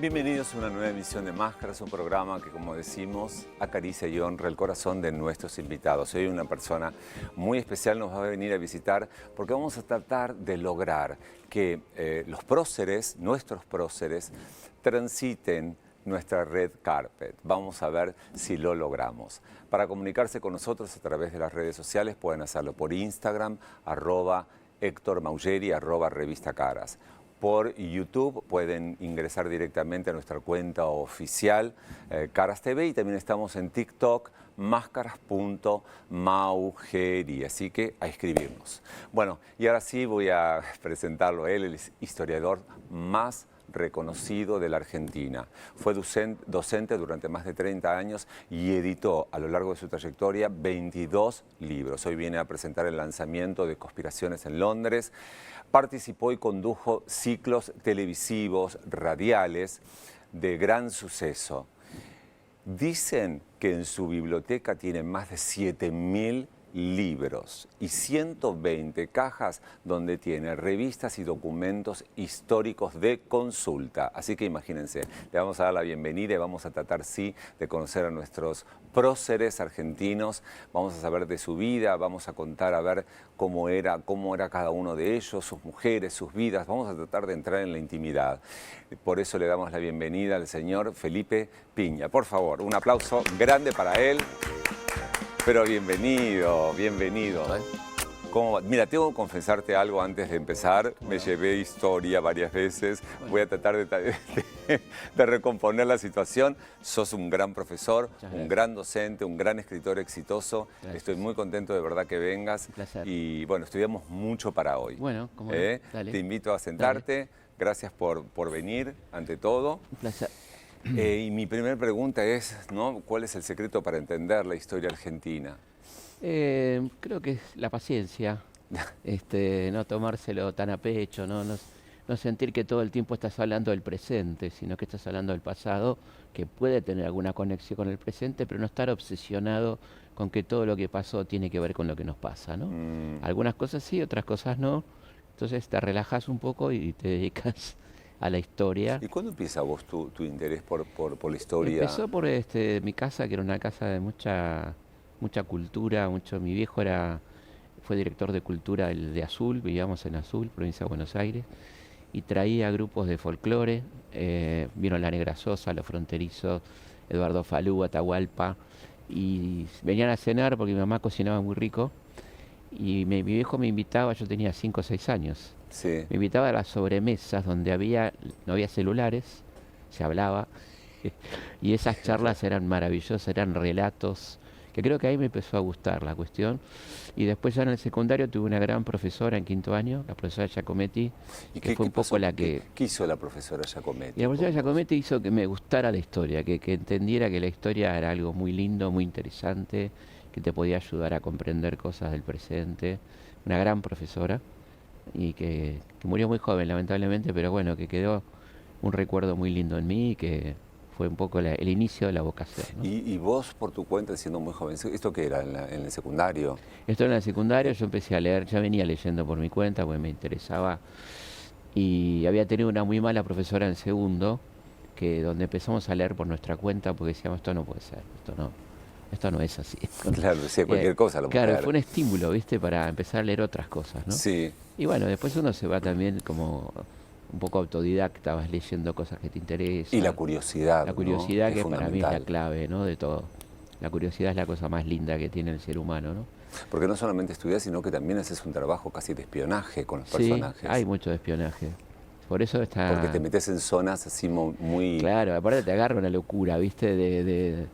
Bienvenidos a una nueva emisión de Máscaras, un programa que, como decimos, acaricia y honra el corazón de nuestros invitados. Hoy una persona muy especial nos va a venir a visitar porque vamos a tratar de lograr que los próceres, nuestros próceres, transiten nuestra red carpet. Vamos a ver si lo logramos. Para comunicarse con nosotros a través de las redes sociales pueden hacerlo por Instagram, @HéctorMaugeri, @revistacaras. Por YouTube pueden ingresar directamente a nuestra cuenta oficial Caras TV y también estamos en TikTok, máscaras.maugeri, así que a escribirnos. Bueno, y ahora sí voy a presentarlo a él, el historiador más reconocido de la Argentina. Fue docente durante más de 30 años y editó a lo largo de su trayectoria 22 libros. Hoy viene a presentar el lanzamiento de Conspiraciones en Londres. Participó y condujo ciclos televisivos, radiales, de gran suceso. Dicen que en su biblioteca tiene más de 7.000 libros y 120 cajas donde tiene revistas y documentos históricos de consulta. Así que imagínense, le vamos a dar la bienvenida y vamos a tratar, sí, de conocer a nuestros próceres argentinos. Vamos a saber de su vida, vamos a contar a ver cómo era cada uno de ellos, sus mujeres, sus vidas. Vamos a tratar de entrar en la intimidad. Por eso le damos la bienvenida al señor Felipe Piña. Por favor, un aplauso grande para él. Pero bienvenido, bienvenido. ¿Cómo va? Mira, tengo que confesarte algo antes de empezar. Me llevé historia varias veces. Voy a tratar de recomponer la situación. Sos un gran profesor, un gran docente, un gran escritor exitoso. Gracias. Estoy muy contento de verdad que vengas. Un placer. Y bueno, estudiamos mucho para hoy. Bueno, como Te invito a sentarte. Dale. Gracias por venir, ante todo. Un placer. Y mi primera pregunta es, ¿no? ¿Cuál es el secreto para entender la historia argentina? Creo que es la paciencia, no tomárselo tan a pecho, no sentir que todo el tiempo estás hablando del presente, sino que estás hablando del pasado, que puede tener alguna conexión con el presente, pero no estar obsesionado con que todo lo que pasó tiene que ver con lo que nos pasa, ¿no? Algunas cosas sí, otras cosas no. Entonces te relajas un poco y te dedicas a la historia. ¿Y cuándo empieza vos tu interés por la historia? Empezó por mi casa, que era una casa de mucha cultura. Mi viejo fue director de cultura de Azul, vivíamos en Azul, provincia de Buenos Aires, y traía grupos de folclore. Vino La Negra Sosa, Los Fronterizos, Eduardo Falú, Atahualpa, y venían a cenar porque mi mamá cocinaba muy rico, y mi viejo me invitaba, yo tenía 5 o 6 años. Sí. Me invitaba a las sobremesas donde no había celulares, se hablaba, y esas charlas eran maravillosas, eran relatos, que creo que ahí me empezó a gustar la cuestión. Y después ya en el secundario tuve una gran profesora en 5º año, la profesora Giacometti, que fue un poco la que... ¿Qué hizo la profesora Giacometti? Y la profesora Giacometti hizo que me gustara la historia, que entendiera que la historia era algo muy lindo, muy interesante, que te podía ayudar a comprender cosas del presente. Una gran profesora. Y que murió muy joven, lamentablemente, pero bueno, que quedó un recuerdo muy lindo en mí y que fue un poco el inicio de la vocación, ¿no? ¿Y vos, por tu cuenta, siendo muy joven, esto qué era, en el secundario? Esto en el secundario, yo empecé a leer, ya venía leyendo por mi cuenta, porque me interesaba, y había tenido una muy mala profesora en segundo, donde empezamos a leer por nuestra cuenta, porque decíamos, esto no puede ser, esto no es así. Claro, decía cualquier cosa. Claro, fue un estímulo, ¿viste? Para empezar a leer otras cosas, ¿no? Sí. Y bueno, después uno se va también como un poco autodidacta, vas leyendo cosas que te interesan. Y la curiosidad, La curiosidad, ¿no? que para mí es la clave, ¿no? De todo. La curiosidad es la cosa más linda que tiene el ser humano, ¿no? Porque no solamente estudias, sino que también haces un trabajo casi de espionaje con los personajes. Sí, hay mucho de espionaje. Por eso está... Porque te metes en zonas así muy... Claro, aparte te agarra una locura, ¿viste? De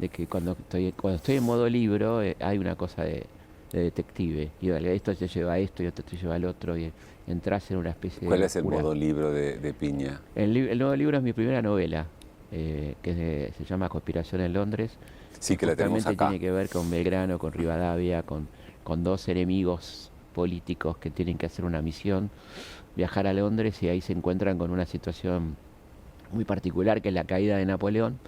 que cuando estoy en modo libro hay una cosa de de detective. Y vale, esto te lleva a esto y otro te lleva al otro, y entras en una especie ¿Cuál de es el locura. modo libro de Piña? El nuevo libro es mi primera novela, se llama Conspiración en Londres, Sí, que la tenemos justamente acá. tiene que ver con Belgrano, con Rivadavia, con dos enemigos políticos que tienen que hacer una misión, viajar a Londres, y ahí se encuentran con una situación muy particular, que es la caída de Napoleón,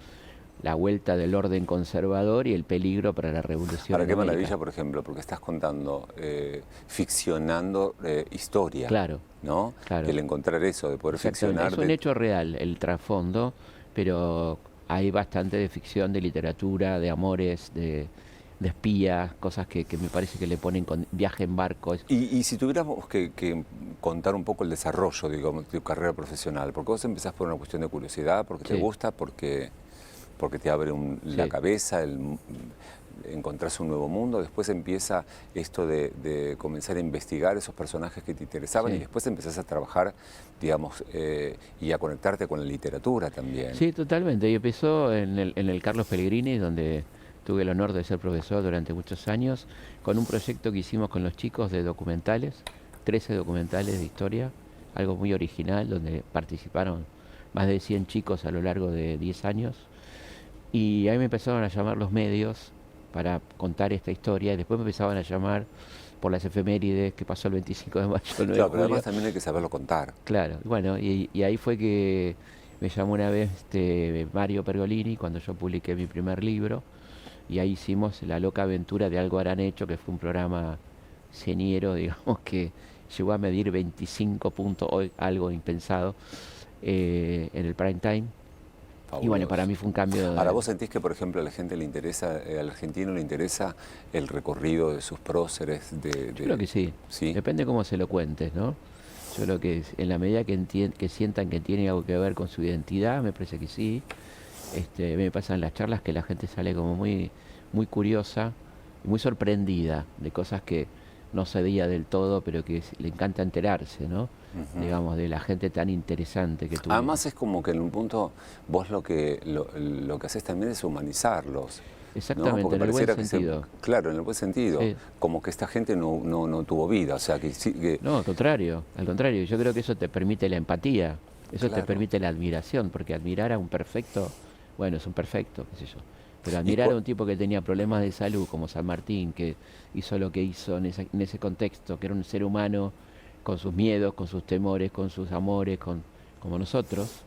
la vuelta del orden conservador y el peligro para la revolución Ahora, en qué América. maravilla, por ejemplo, porque estás contando, ficcionando historia, Claro, ¿no? Y claro. el encontrar eso, de poder Exactamente, ficcionar es un hecho real el trasfondo, pero hay bastante de ficción, de literatura, de amores, de espías, cosas que me parece que le ponen con viaje en barco. Y si tuviéramos que contar un poco el desarrollo, digamos, de tu carrera profesional, porque vos empezás por una cuestión de curiosidad, porque te Sí, gusta, porque te abre la sí, cabeza, encontrás un nuevo mundo, después empieza esto de comenzar a investigar esos personajes que te interesaban y sí. después empezás a trabajar, digamos, y a conectarte con la literatura también. Sí, totalmente. Y empezó en el Carlos Pellegrini, donde tuve el honor de ser profesor durante muchos años, con un proyecto que hicimos con los chicos de documentales, 13 documentales de historia, algo muy original, donde participaron más de 100 chicos a lo largo de 10 años. Y ahí me empezaron a llamar los medios para contar esta historia, y después me empezaban a llamar por las efemérides que pasó el 25 de mayo, el 9 de Claro, pero además julio. también hay que saberlo contar. Claro, bueno, y ahí fue que me llamó una vez Mario Pergolini cuando yo publiqué mi primer libro, y ahí hicimos La loca aventura de Algo harán hecho, que fue un programa señero, digamos, que llegó a medir 25 puntos, hoy algo impensado, en el prime time. Y bueno, para Fabuloso. mí fue un cambio Ahora, ¿vos sentís que, por ejemplo, a la gente le interesa, al argentino le interesa el recorrido de sus próceres? Yo creo que sí, ¿Sí? depende cómo se lo cuentes, ¿no? Yo creo que en la medida que sientan que tiene algo que ver con su identidad, me parece que sí. Me pasan las charlas que la gente sale como muy, muy curiosa, muy sorprendida de cosas que no sabía del todo, pero que le encanta enterarse, ¿no? Ujú. Digamos, de la gente tan interesante que tuvimos. Además es como que en un punto vos lo que haces también es humanizarlos, ¿no? Exactamente, Porque en el buen pareciera que sentido. claro, en el buen sentido, Sí. como que esta gente no tuvo vida, o sea que sí que, No, al contrario, yo creo que eso te permite la empatía, eso te claro. permite la admiración, porque admirar a un perfecto, bueno, es un perfecto, qué sé yo, pero Y admirar a un tipo que tenía problemas de salud, como San Martín, que hizo lo que hizo en ese contexto, que era un ser humano con sus miedos, con sus temores, con sus amores, como nosotros,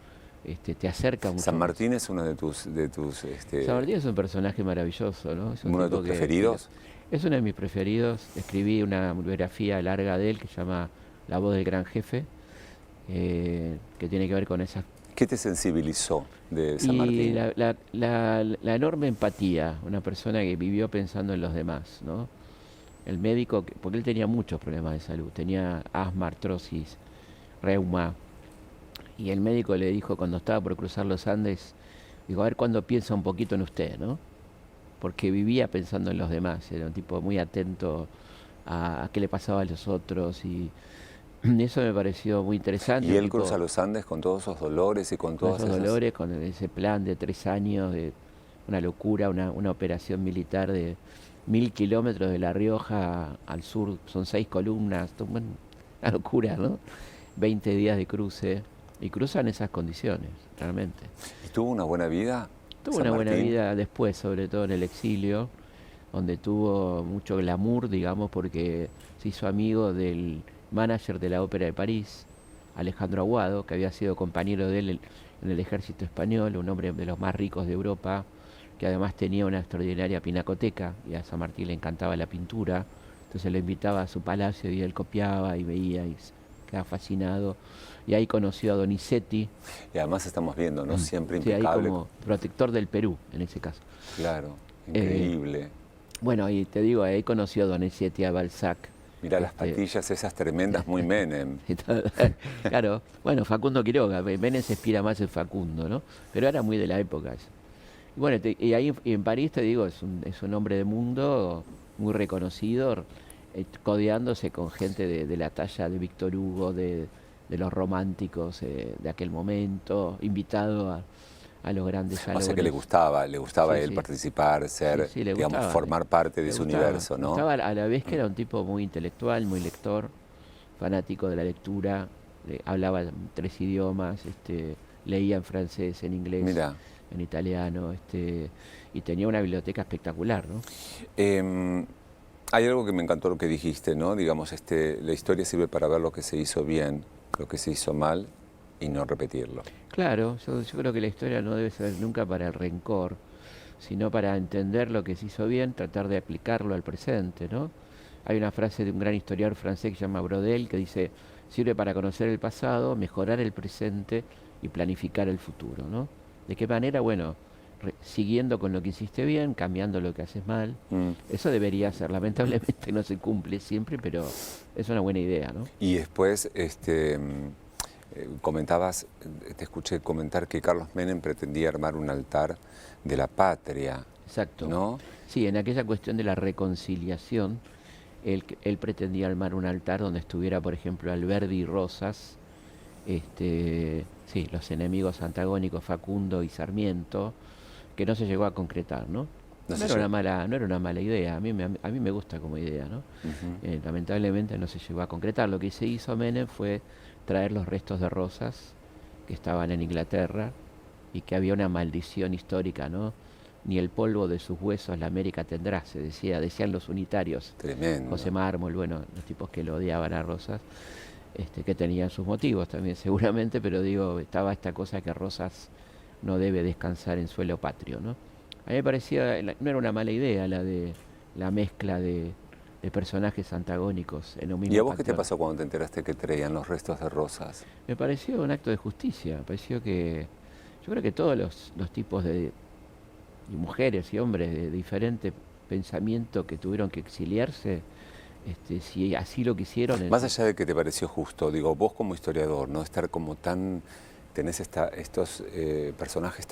te acerca mucho San más. Martín es uno de tus, San Martín es un personaje maravilloso, ¿no? Es un uno de tipo tus preferidos. es uno de mis preferidos. Escribí una biografía larga de él que se llama La voz del gran jefe, que tiene que ver con esas... ¿Qué te sensibilizó de San Y Martín? la enorme empatía, una persona que vivió pensando en los demás, ¿no? El médico, porque él tenía muchos problemas de salud, tenía asma, artrosis, reuma, y el médico le dijo cuando estaba por cruzar los Andes, digo, a ver cuándo piensa un poquito en usted, ¿no? Porque vivía pensando en los demás, era un tipo muy atento a qué le pasaba a los otros, y eso me pareció muy interesante, Y un él cruza tipo los Andes con todos esos dolores y con con todas esos esas... dolores, con ese plan de 3 años, de una locura, una operación militar de 1000 kilómetros de La Rioja al sur, son 6 columnas, bueno, una locura, ¿no? 20 días de cruce, y cruzan esas condiciones, realmente. ¿Y tuvo una buena vida, Tuvo San una buena Martín? vida después, sobre todo en el exilio, donde tuvo mucho glamour, digamos, porque se hizo amigo del manager de la Ópera de París, Alejandro Aguado, que había sido compañero de él en el ejército español, un hombre de los más ricos de Europa, que además tenía una extraordinaria pinacoteca, y a San Martín le encantaba la pintura, entonces lo invitaba a su palacio y él copiaba y veía y quedaba fascinado. Y ahí conoció a Donizetti, Y además estamos viendo, ¿no? Siempre sí, ahí impecable. como protector del Perú, en ese caso. Claro, Eh, increíble. bueno, y te digo, ahí conoció a Donizetti, a Balzac. Mirá las este, patillas esas tremendas, muy Menem. y todo. Claro, bueno, Facundo Quiroga, Menem se inspira más en Facundo, ¿no? Pero era muy de la época eso. Y bueno, y ahí en París, te digo, es un hombre de mundo muy reconocido, codeándose con gente de la talla de Víctor Hugo, de los románticos de aquel momento, invitado a los grandes O salones. sea que le gustaba a él participar, ser, Sí, le digamos, gustaba, formar parte de le su gustaba. universo, ¿no? Gustaba a la vez que era un tipo muy intelectual, muy lector, fanático de la lectura, hablaba 3 idiomas, leía en francés, en inglés, Mira. en italiano, y tenía una biblioteca espectacular, ¿no? Hay algo que me encantó lo que dijiste, ¿no? Digamos, la historia sirve para ver lo que se hizo bien, lo que se hizo mal y no repetirlo. Claro, yo creo que la historia no debe ser nunca para el rencor, sino para entender lo que se hizo bien, tratar de aplicarlo al presente, ¿no? Hay una frase de un gran historiador francés que se llama Brodel que dice, sirve para conocer el pasado, mejorar el presente y planificar el futuro, ¿no? ¿De qué manera? Bueno, siguiendo con lo que hiciste bien, cambiando lo que haces mal. Mm. Eso debería ser, lamentablemente no se cumple siempre, pero es una buena idea, ¿no? Y después, comentabas, te escuché comentar que Carlos Menem pretendía armar un altar de la patria. Exacto. ¿No? Sí, en aquella cuestión de la reconciliación, él pretendía armar un altar donde estuviera, por ejemplo, Alberdi y Rosas, sí, los enemigos antagónicos Facundo y Sarmiento, que no se llegó a concretar, ¿no? No era una mala idea, a mí me gusta como idea, ¿no? Lamentablemente no se llegó a concretar. Lo que se hizo Menem fue traer los restos de Rosas, que estaban en Inglaterra, y que había una maldición histórica, ¿no? Ni el polvo de sus huesos la América tendrá, decían los unitarios. Tremendo. José Mármol, bueno, los tipos que lo odiaban a Rosas, que tenían sus motivos también seguramente, pero digo, estaba esta cosa que Rosas no debe descansar en suelo patrio, ¿no? A mí me parecía, no era una mala idea la de la mezcla de personajes antagónicos en un mismo ¿Y a vos qué te panteón. pasó cuando te enteraste que traían los restos de Rosas? Me pareció un acto de justicia, me pareció que, yo creo que todos los tipos de y mujeres y hombres de diferente pensamiento que tuvieron que exiliarse, si así lo quisieron. Más allá de que te pareció justo, digo, vos como historiador, ¿no? Estar como tan, tenés estos personajes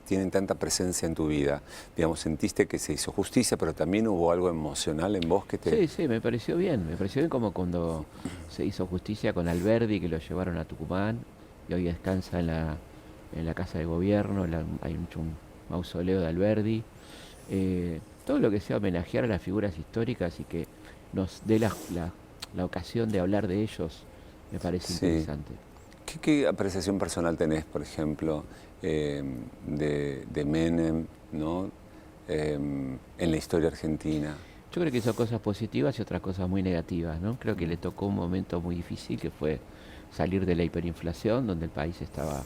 tienen tanta presencia en tu vida, digamos, sentiste que se hizo justicia, pero también hubo algo emocional en vos que te... Sí, me pareció bien como cuando se hizo justicia con Alberdi, que lo llevaron a Tucumán, y hoy descansa en la Casa de Gobierno, hay un mausoleo de Alberdi. Todo lo que sea homenajear a las figuras históricas y que nos dé la ocasión de hablar de ellos, me parece interesante. ¿Qué apreciación personal tenés, por ejemplo, de Menem, ¿no? En la historia argentina? Yo creo que hizo cosas positivas y otras cosas muy negativas, ¿no? Creo que le tocó un momento muy difícil que fue salir de la hiperinflación, donde el país estaba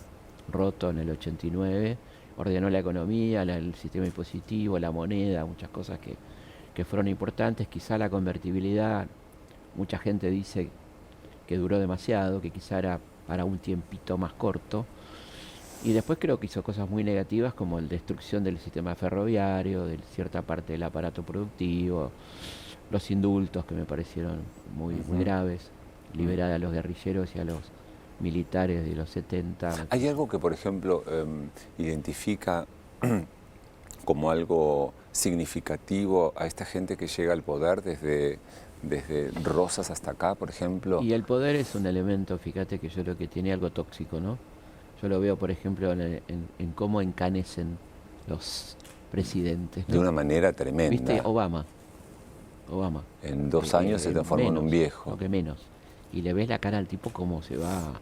roto en el 89, ordenó la economía, el sistema impositivo, la moneda, muchas cosas que fueron importantes. Quizá la convertibilidad, mucha gente dice que duró demasiado, que quizá era para un tiempito más corto. Y después creo que hizo cosas muy negativas como la destrucción del sistema ferroviario, de cierta parte del aparato productivo, los indultos que me parecieron muy graves, liberar a los guerrilleros y a los militares de los 70. ¿Hay algo que, por ejemplo, identifica como algo significativo a esta gente que llega al poder desde Rosas hasta acá, por ejemplo? Y el poder es un elemento, fíjate que yo creo que tiene algo tóxico, ¿no? Yo lo veo, por ejemplo, en cómo encanecen los presidentes, ¿no? De una manera tremenda. ¿Viste? Obama. En 2 años se transformó en un viejo. Lo que menos. Y le ves la cara al tipo cómo se va,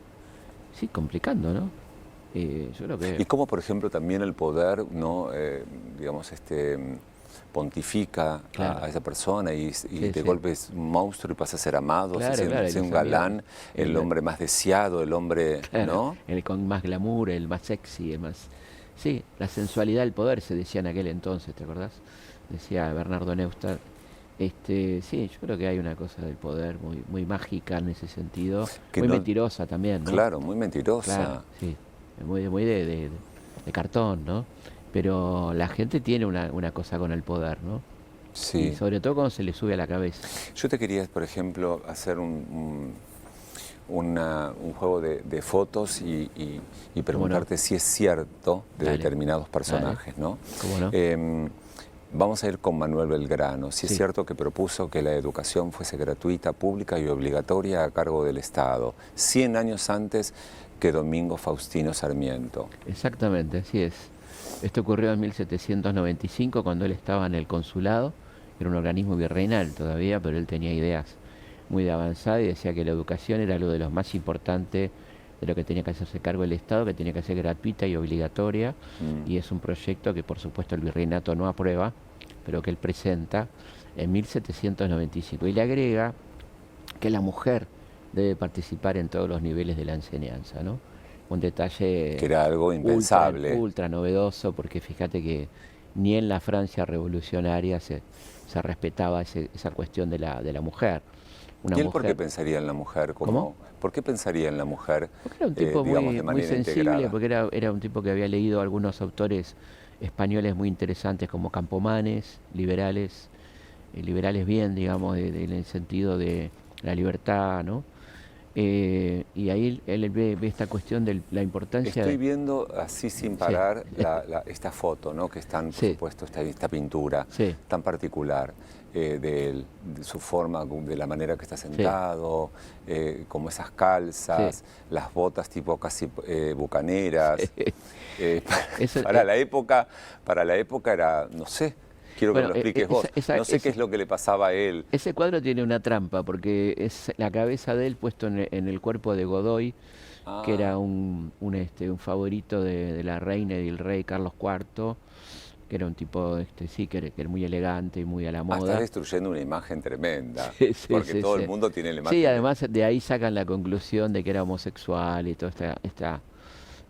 sí, complicando, ¿no? Yo lo veo. Y cómo, por ejemplo, también el poder, ¿no? Digamos, pontifica a esa persona y de golpe es un monstruo y pasa a ser amado, ser un galán, el hombre más deseado, el hombre, ¿no? El con más glamour, el más sexy, el más... Sí, la sensualidad del poder se decía en aquel entonces, ¿te acordás? Decía Bernardo Neustadt. Sí, yo creo que hay una cosa del poder muy mágica en ese sentido, que muy mentirosa también, ¿no? Claro, muy mentirosa. Claro, sí, muy de cartón, ¿no? Pero la gente tiene una cosa con el poder, ¿no? Sí. Y sobre todo cuando se le sube a la cabeza. Yo te quería, por ejemplo, hacer un juego de fotos y preguntarte si es cierto de determinados personajes, ¿no? ¿Cómo no? Vamos a ir con Manuel Belgrano. Si es cierto que propuso que la educación fuese gratuita, pública y obligatoria a cargo del Estado. 100 años antes que Domingo Faustino Sarmiento. Exactamente, así es. Esto ocurrió en 1795 cuando él estaba en el consulado, era un organismo virreinal todavía, pero él tenía ideas muy de avanzada y decía que la educación era lo de los más importante de lo que tenía que hacerse cargo el Estado, que tenía que ser gratuita y obligatoria, y es un proyecto que por supuesto el virreinato no aprueba, pero que él presenta en 1795 y le agrega que la mujer debe participar en todos los niveles de la enseñanza, ¿no? Un detalle que era algo impensable, ultra novedoso, porque fíjate que ni en la Francia revolucionaria se respetaba esa cuestión de la mujer. ¿Y él por qué pensaría en la mujer? ¿Cómo? ¿Por qué pensaría en la mujer, porque era un tipo digamos, muy, de muy manera sensible, integrada? porque era un tipo que había leído algunos autores españoles muy interesantes como Campomanes, liberales bien, digamos, en el sentido de la libertad, ¿no? Y ahí él ve esta cuestión de la importancia... Estoy viendo así sin parar Sí. esta foto, ¿no? Que están, por Sí. supuesto, esta pintura Sí. tan particular de su forma, de la manera que está sentado, como esas calzas, Sí. las botas tipo casi bucaneras. Sí. Eso, para la época era, no sé, quiero que bueno, me lo expliques vos. No sé qué ese- es lo que le pasaba a él. Ese cuadro tiene una trampa, porque es la cabeza de él puesto en el cuerpo de Godoy, que era un favorito de la reina y del rey Carlos IV, que era un tipo, sí, que era muy elegante y muy a la Está moda. destruyendo una imagen tremenda, Sí, sí, porque sí, todo sí. el mundo tiene la imagen. Sí, además de ahí sacan la conclusión de que era homosexual y toda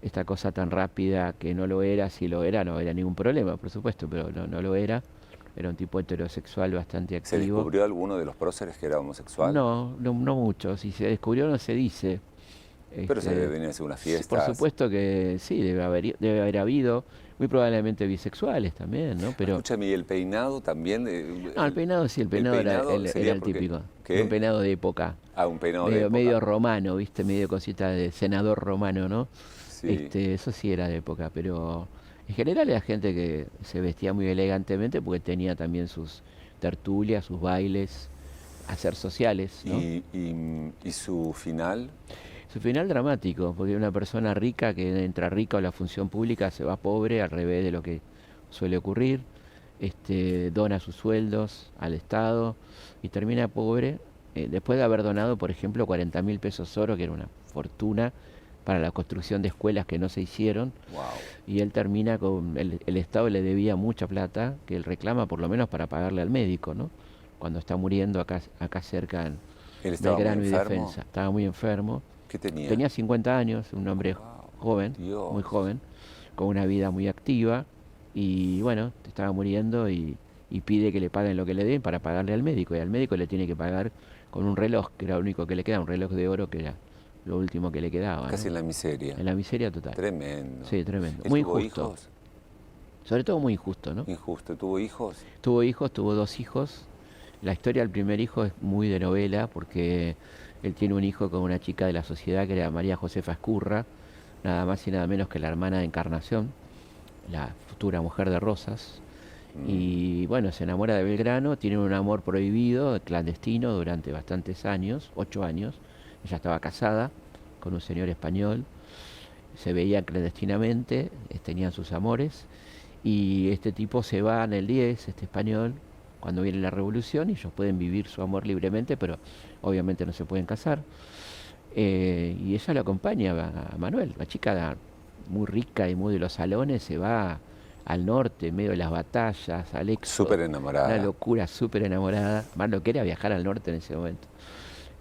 esta cosa tan rápida, que no lo era. Si lo era, no era ningún problema, por supuesto, pero no lo era. Era un tipo heterosexual bastante ¿Se activo. descubrió alguno de los próceres que era homosexual? No mucho. Si se descubrió no se dice. Pero se deben hacer unas fiestas. Por supuesto que sí, debe haber habido, muy probablemente bisexuales también, ¿no? Pero escúchame, ¿y el peinado también? no, el peinado sí, el peinado era el típico. ¿Qué? Un peinado de época. Ah, un peinado de época. Medio romano, ¿viste? Medio cosita de senador romano, ¿no? Sí. Eso sí era de época, pero en general era gente que se vestía muy elegantemente porque tenía también sus tertulias, sus bailes, hacer sociales, ¿no? ¿Y su final? Su final dramático, porque una persona rica que entra rica a la función pública se va pobre, al revés de lo que suele ocurrir, dona sus sueldos al Estado y termina pobre, después de haber donado, por ejemplo, 40.000 pesos oro, que era una fortuna para la construcción de escuelas que no se hicieron. Wow. Y él termina con, el Estado le debía mucha plata, que él reclama por lo menos para pagarle al médico, ¿no? Cuando está muriendo acá cerca en ¿Él estaba muy Belgrano y enfermo? Defensa. Estaba muy enfermo. ¿Qué tenía? Tenía 50 años, un hombre joven, Dios. muy joven, con una vida muy activa. Y bueno, estaba muriendo y pide que le paguen lo que le den para pagarle al médico. Y al médico le tiene que pagar con un reloj, que era lo único que le queda, un reloj de oro, que era lo último que le quedaba. Casi ¿no? en la miseria. En la miseria total. Tremendo. Sí, tremendo. ¿Él Muy tuvo injusto. hijos? Sobre todo muy injusto, ¿no? Injusto. ¿Tuvo hijos? Tuvo hijos, tuvo 2 hijos. La historia del primer hijo es muy de novela porque él tiene un hijo con una chica de la sociedad que era María Josefa Escurra, nada más y nada menos que la hermana de Encarnación, la futura mujer de Rosas. Y bueno, se enamora de Belgrano, tiene un amor prohibido, clandestino, durante bastantes años, 8 años. Ella estaba casada con un señor español, se veía clandestinamente, tenían sus amores, y este tipo se va en el 10, este español, cuando viene la revolución, y ellos pueden vivir su amor libremente, pero obviamente no se pueden casar. Y ella lo acompaña a Manuel, la chica muy rica y muy de los salones, se va al norte, en medio de las batallas, al éxodo. Súper enamorada. Una locura, súper enamorada. Más lo que era viajar al norte en ese momento.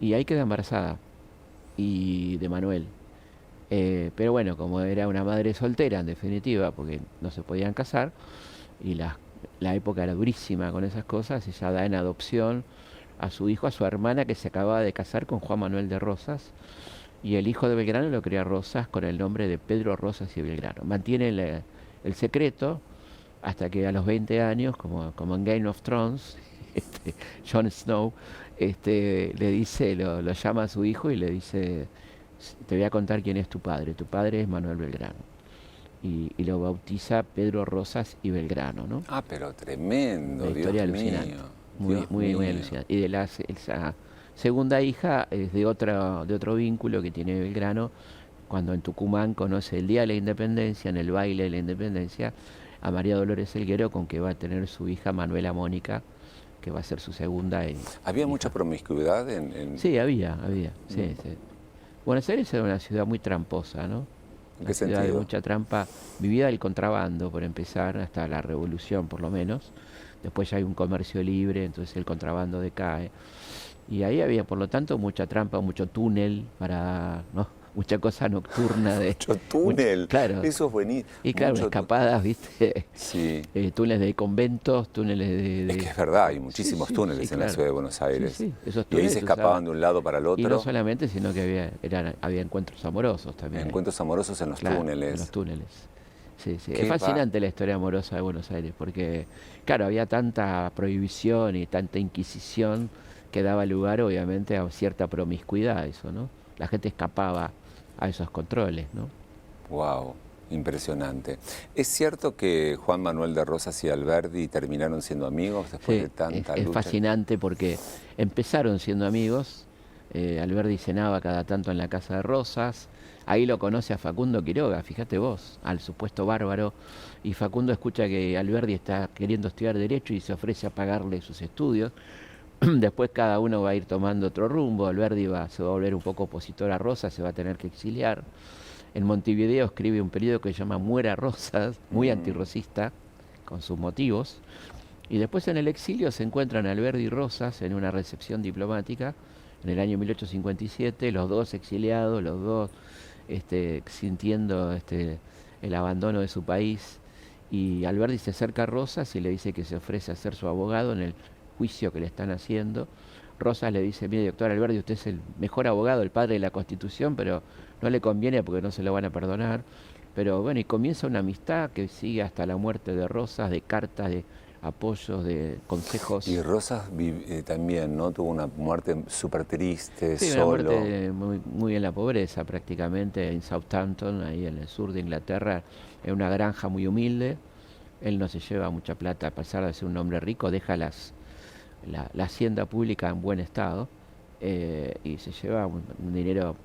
Y ahí queda embarazada de Manuel. Pero bueno, como era una madre soltera, en definitiva, porque no se podían casar, y la época era durísima con esas cosas, ella da en adopción a su hijo, a su hermana, que se acababa de casar con Juan Manuel de Rosas, y el hijo de Belgrano lo cría Rosas con el nombre de Pedro Rosas y Belgrano. Mantiene el secreto hasta que a los 20 años, como en Game of Thrones, Jon Snow le dice, lo llama a su hijo y le dice: te voy a contar quién es tu padre es Manuel Belgrano. Y lo bautiza Pedro Rosas y Belgrano, ¿no? Ah, pero tremendo, Una historia Dios alucinante. mío. Muy alucinante. Y de esa segunda hija es de otro vínculo que tiene Belgrano cuando en Tucumán conoce el Día de la Independencia, en el baile de la Independencia, a María Dolores Helguero, con que va a tener su hija Manuela Mónica, que va a ser su segunda ¿Había hija. mucha promiscuidad Sí, había, sí, sí. Buenos Aires era una ciudad muy tramposa, ¿no? ¿En Una qué ciudad de sentido? mucha trampa, vivida del contrabando, por empezar, hasta la Revolución por lo menos. Después ya hay un comercio libre, entonces el contrabando decae. Y ahí había, por lo tanto, mucha trampa, mucho túnel para, ¿no? Mucha cosa nocturna de... Mucho túnel, claro, eso es buenísimo. y claro, escapadas, ¿viste? Sí, Túneles de conventos, túneles es que es verdad, hay Sí, muchísimos sí, túneles sí, en la claro. ciudad de Buenos Aires. Sí, sí, esos Y ahí túneles se se usaban. escapaban de un lado para el Y no otro. solamente, sino que había encuentros amorosos también. Encuentros amorosos en los Claro, túneles. en los túneles. Sí, sí. Es Qué fascinante la historia amorosa de Buenos Aires, porque, claro, había tanta prohibición y tanta inquisición que daba lugar, obviamente, a cierta promiscuidad, eso, ¿no? La gente escapaba a esos controles, ¿no? Wow, impresionante. ¿Es cierto que Juan Manuel de Rosas y Alberdi terminaron siendo amigos después de Sí, tanta es lucha? fascinante porque empezaron siendo amigos. Alberdi cenaba cada tanto en la casa de Rosas. Ahí lo conoce a Facundo Quiroga, fíjate vos, al supuesto bárbaro. Y Facundo escucha que Alberdi está queriendo estudiar Derecho y se ofrece a pagarle sus estudios. Después cada uno va a ir tomando otro rumbo. Alberdi se va a volver un poco opositor a Rosas, se va a tener que exiliar. En Montevideo escribe un periódico que se llama Muera Rosas, muy antirrosista, con sus motivos. Y después en el exilio se encuentran Alberdi y Rosas en una recepción diplomática en el año 1857, los dos exiliados, los dos sintiendo el abandono de su país. Y Alberdi se acerca a Rosas y le dice que se ofrece a ser su abogado en el juicio que le están haciendo. Rosas le dice: mire, doctor Alberdi, usted es el mejor abogado, el padre de la Constitución, pero no le conviene porque no se lo van a perdonar. Pero bueno, y comienza una amistad que sigue hasta la muerte de Rosas, de cartas, de apoyos, de consejos. Y Rosas también, ¿no? Tuvo una muerte súper triste, Sí, una solo. muerte muy en la pobreza prácticamente, en Southampton, ahí en el sur de Inglaterra, en una granja muy humilde. Él no se lleva mucha plata, a pesar de ser un hombre rico, deja la hacienda pública en buen estado, y se lleva un dinero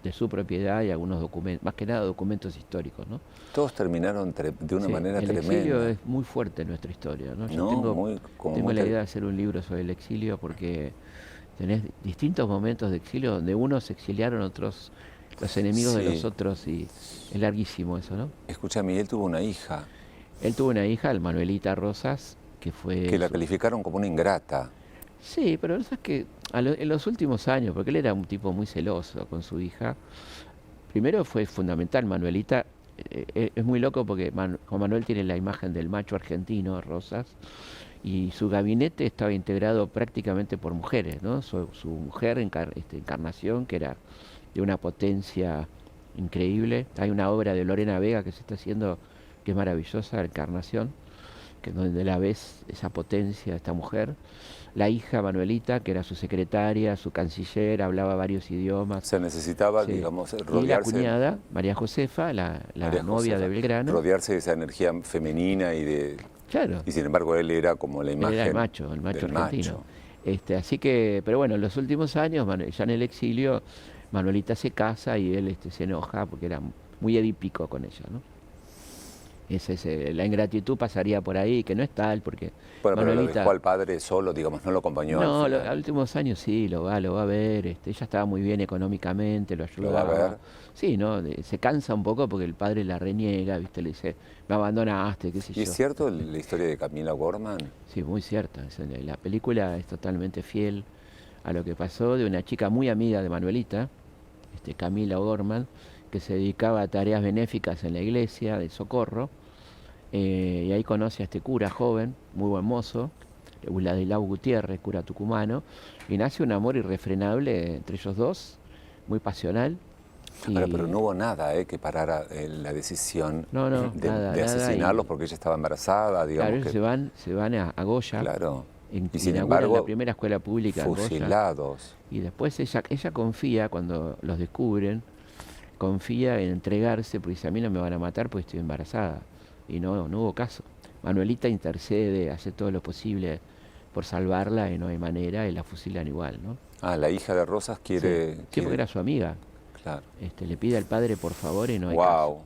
de su propiedad y algunos documentos, más que nada documentos históricos, ¿no? Todos terminaron de una Sí, manera el tremenda. exilio es muy fuerte en nuestra historia, ¿no? Yo No, tengo la idea de hacer un libro sobre el exilio porque tenés distintos momentos de exilio donde unos se exiliaron, otros los enemigos de Sí. los otros, y es larguísimo eso, ¿no? Escucha, Miguel tuvo una hija Él tuvo una hija, el Manuelita Rosas, que fue... que la calificaron como una ingrata. Sí, pero eso es que en los últimos años, porque él era un tipo muy celoso con su hija, primero fue fundamental Manuelita. Es muy loco porque Juan Manuel tiene la imagen del macho argentino, Rosas, y su gabinete estaba integrado prácticamente por mujeres, ¿no? Su mujer, Encarnación, que era de una potencia increíble. Hay una obra de Lorena Vega que se está haciendo que es maravillosa, Encarnación, que donde la ves esa potencia de esta mujer. La hija Manuelita, que era su secretaria, su canciller, hablaba varios idiomas. Se necesitaba, Sí. digamos, Y la rodearse. cuñada, María Josefa, la María novia Josefa, de Belgrano. rodearse de esa energía femenina Claro, y sin embargo él era como la él imagen era el macho del argentino. macho. Así que, pero bueno, en los últimos años, ya en el exilio, Manuelita se casa y él se enoja porque era muy edípico con ella, ¿no? La ingratitud pasaría por ahí, que no es tal, porque Bueno, pero lo Manuelita... dejó al padre solo, digamos, no lo acompañó No, al a final. últimos años sí, lo va a ver. Ella estaba muy bien económicamente, lo ¿Lo va a ayudaba. ver? Sí, ¿no? Se cansa un poco porque el padre la reniega, ¿viste? Le dice: me abandonaste, qué sé ¿Y yo. es cierto la historia de Camila Gorman? Sí, muy cierta. La película es totalmente fiel a lo que pasó de una chica muy amiga de Manuelita, Camila O'Gorman, que se dedicaba a tareas benéficas en la iglesia de Socorro. Y ahí conoce a este cura joven, muy buen mozo, Ladislao Gutiérrez, cura tucumano, y nace un amor irrefrenable entre ellos dos, muy pasional. Ahora, pero no hubo nada que parara la decisión No, de nada, asesinarlos porque ella estaba embarazada, digamos. Claro, ellos se van a Goya, Claro. Y sin inauguran embargo, la primera escuela pública en Goya, fusilados. y después ella confía, cuando los descubren, confía en entregarse, porque dice: a mí no me van a matar porque estoy embarazada. Y no hubo caso. Manuelita intercede, hace todo lo posible por salvarla y no hay manera, y la fusilan igual, ¿no? Ah, la hija de Rosas Sí, porque era su amiga. Claro. Le pide al padre por favor y no hay Wow. caso.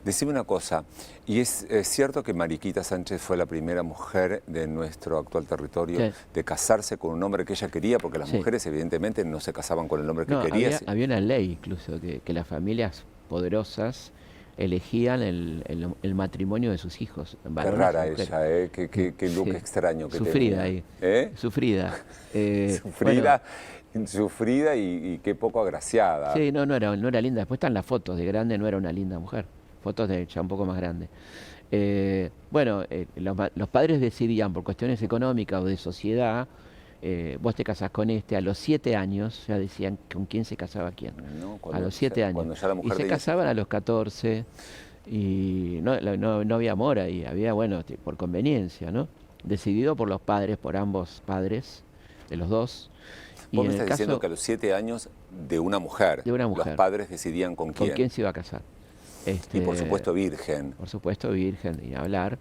Decime una cosa, ¿y es cierto que Mariquita Sánchez fue la primera mujer de nuestro actual territorio Sí. de casarse con un hombre que ella quería? Porque las Sí. mujeres evidentemente no se casaban con el hombre que No, quería. había una ley incluso que las familias poderosas elegían el matrimonio de sus hijos. Qué varones rara y mujeres. ella, ¿eh? Qué look Sí. extraño que Sufrida tenía. ahí. ¿Eh? Sufrida. Sufrida, sufrida y qué poco agraciada. Sí, no era linda. Después están las fotos. De grande no era una linda mujer. Fotos de ya un poco más grande. Los padres decidían por cuestiones económicas o de sociedad, vos te casás con a los 7 años ya decían con quién se casaba quién. No, A los 7 años. cuando ya la Y mujer se tenía- casaban a los 14 y no había amor ahí, había, por conveniencia, ¿no? Decidido por los padres, por ambos padres, de los dos. Y Vos me en el estás diciendo caso que a los 7 años de una mujer, de una los mujer, padres decidían con ¿con quién. quién se iba a casar? Y por supuesto virgen. Por supuesto, virgen, y hablar.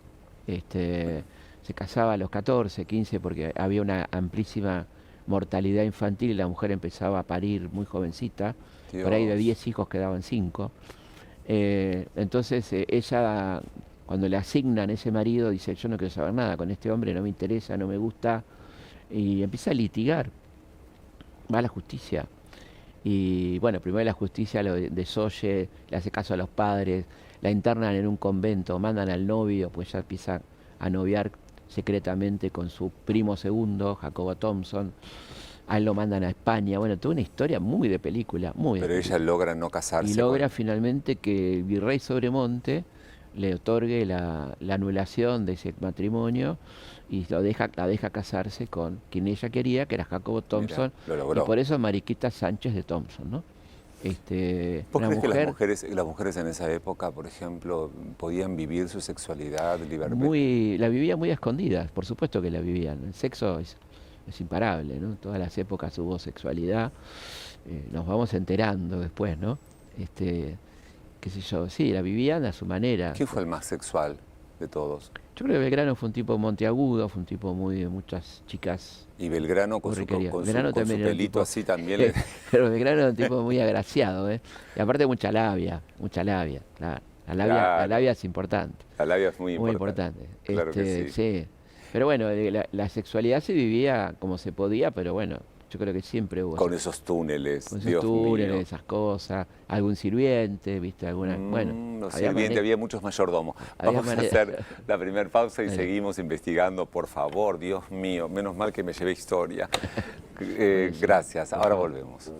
Se casaba a los 14, 15, porque había una amplísima mortalidad infantil y la mujer empezaba a parir muy jovencita. Por ahí de Dios. 10 hijos quedaban 5. Entonces ella, cuando le asignan ese marido, dice, yo no quiero saber nada con este hombre, no me interesa, no me gusta. Y empieza a litigar. Va a la justicia. Y bueno, primero la justicia lo desoye, le hace caso a los padres, la internan en un convento, mandan al novio, pues ya empieza a noviar secretamente con su primo segundo, Jacobo Thompson. A él lo mandan a España. Bueno, toda una historia muy de película, muy de Pero ella película. logra no casarse. Y logra finalmente que el virrey Sobremonte le otorgue la anulación de ese matrimonio y la deja casarse con quien ella quería, que era Jacobo Thompson. Lo logró. Y por eso Mariquita Sánchez de Thompson, ¿no? ¿Vos Una crees que mujer las mujeres en esa época, por ejemplo, podían vivir su sexualidad libremente? la vivía muy a escondidas, por supuesto que la vivían. El sexo es imparable, ¿no? Todas las épocas hubo sexualidad, nos vamos enterando después, ¿no? Qué sé yo, sí, la vivían a su manera. ¿Quién fue el más sexual de todos? Yo creo que Belgrano fue un tipo monteagudo, fue un tipo muy de muchas chicas. Y Belgrano con su Belgrano con su también era un pelito tipo- así también. Pero Belgrano era un tipo muy agraciado, ¿eh? Y aparte mucha labia, claro. La Claro. labia es importante, La labia es muy muy importante. importante. Claro que sí. Sí. Pero bueno, la sexualidad se vivía como se podía, pero bueno, yo creo que siempre hubo Con esos túneles, con esos Dios túneles, mío. esas cosas, algún sirviente, viste, alguna, Los había sirvientes, manera- había muchos mayordomos. Había Vamos a manera- hacer la primera pausa y Dale. seguimos investigando, por favor, Dios mío. Menos mal que me llevé historia. Gracias, ahora volvemos.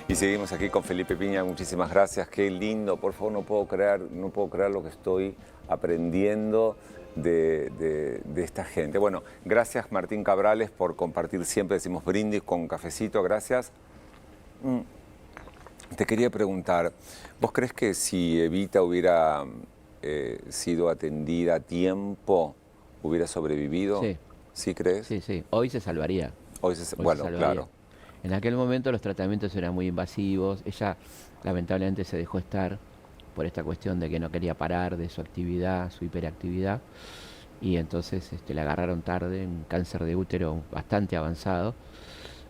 Y seguimos aquí con Felipe Piña, muchísimas gracias, qué lindo, por favor, no puedo creer lo que estoy aprendiendo de esta gente. Bueno, gracias Martín Cabrales por compartir siempre, decimos brindis con cafecito, gracias. Te quería preguntar, ¿vos crees que si Evita hubiera sido atendida a tiempo, hubiera sobrevivido? Sí. ¿Sí crees? Sí, hoy se salvaría. Hoy bueno, salvaría. claro. En aquel momento los tratamientos eran muy invasivos. Ella lamentablemente se dejó estar por esta cuestión de que no quería parar de su actividad, su hiperactividad. Y entonces la agarraron tarde, un cáncer de útero bastante avanzado.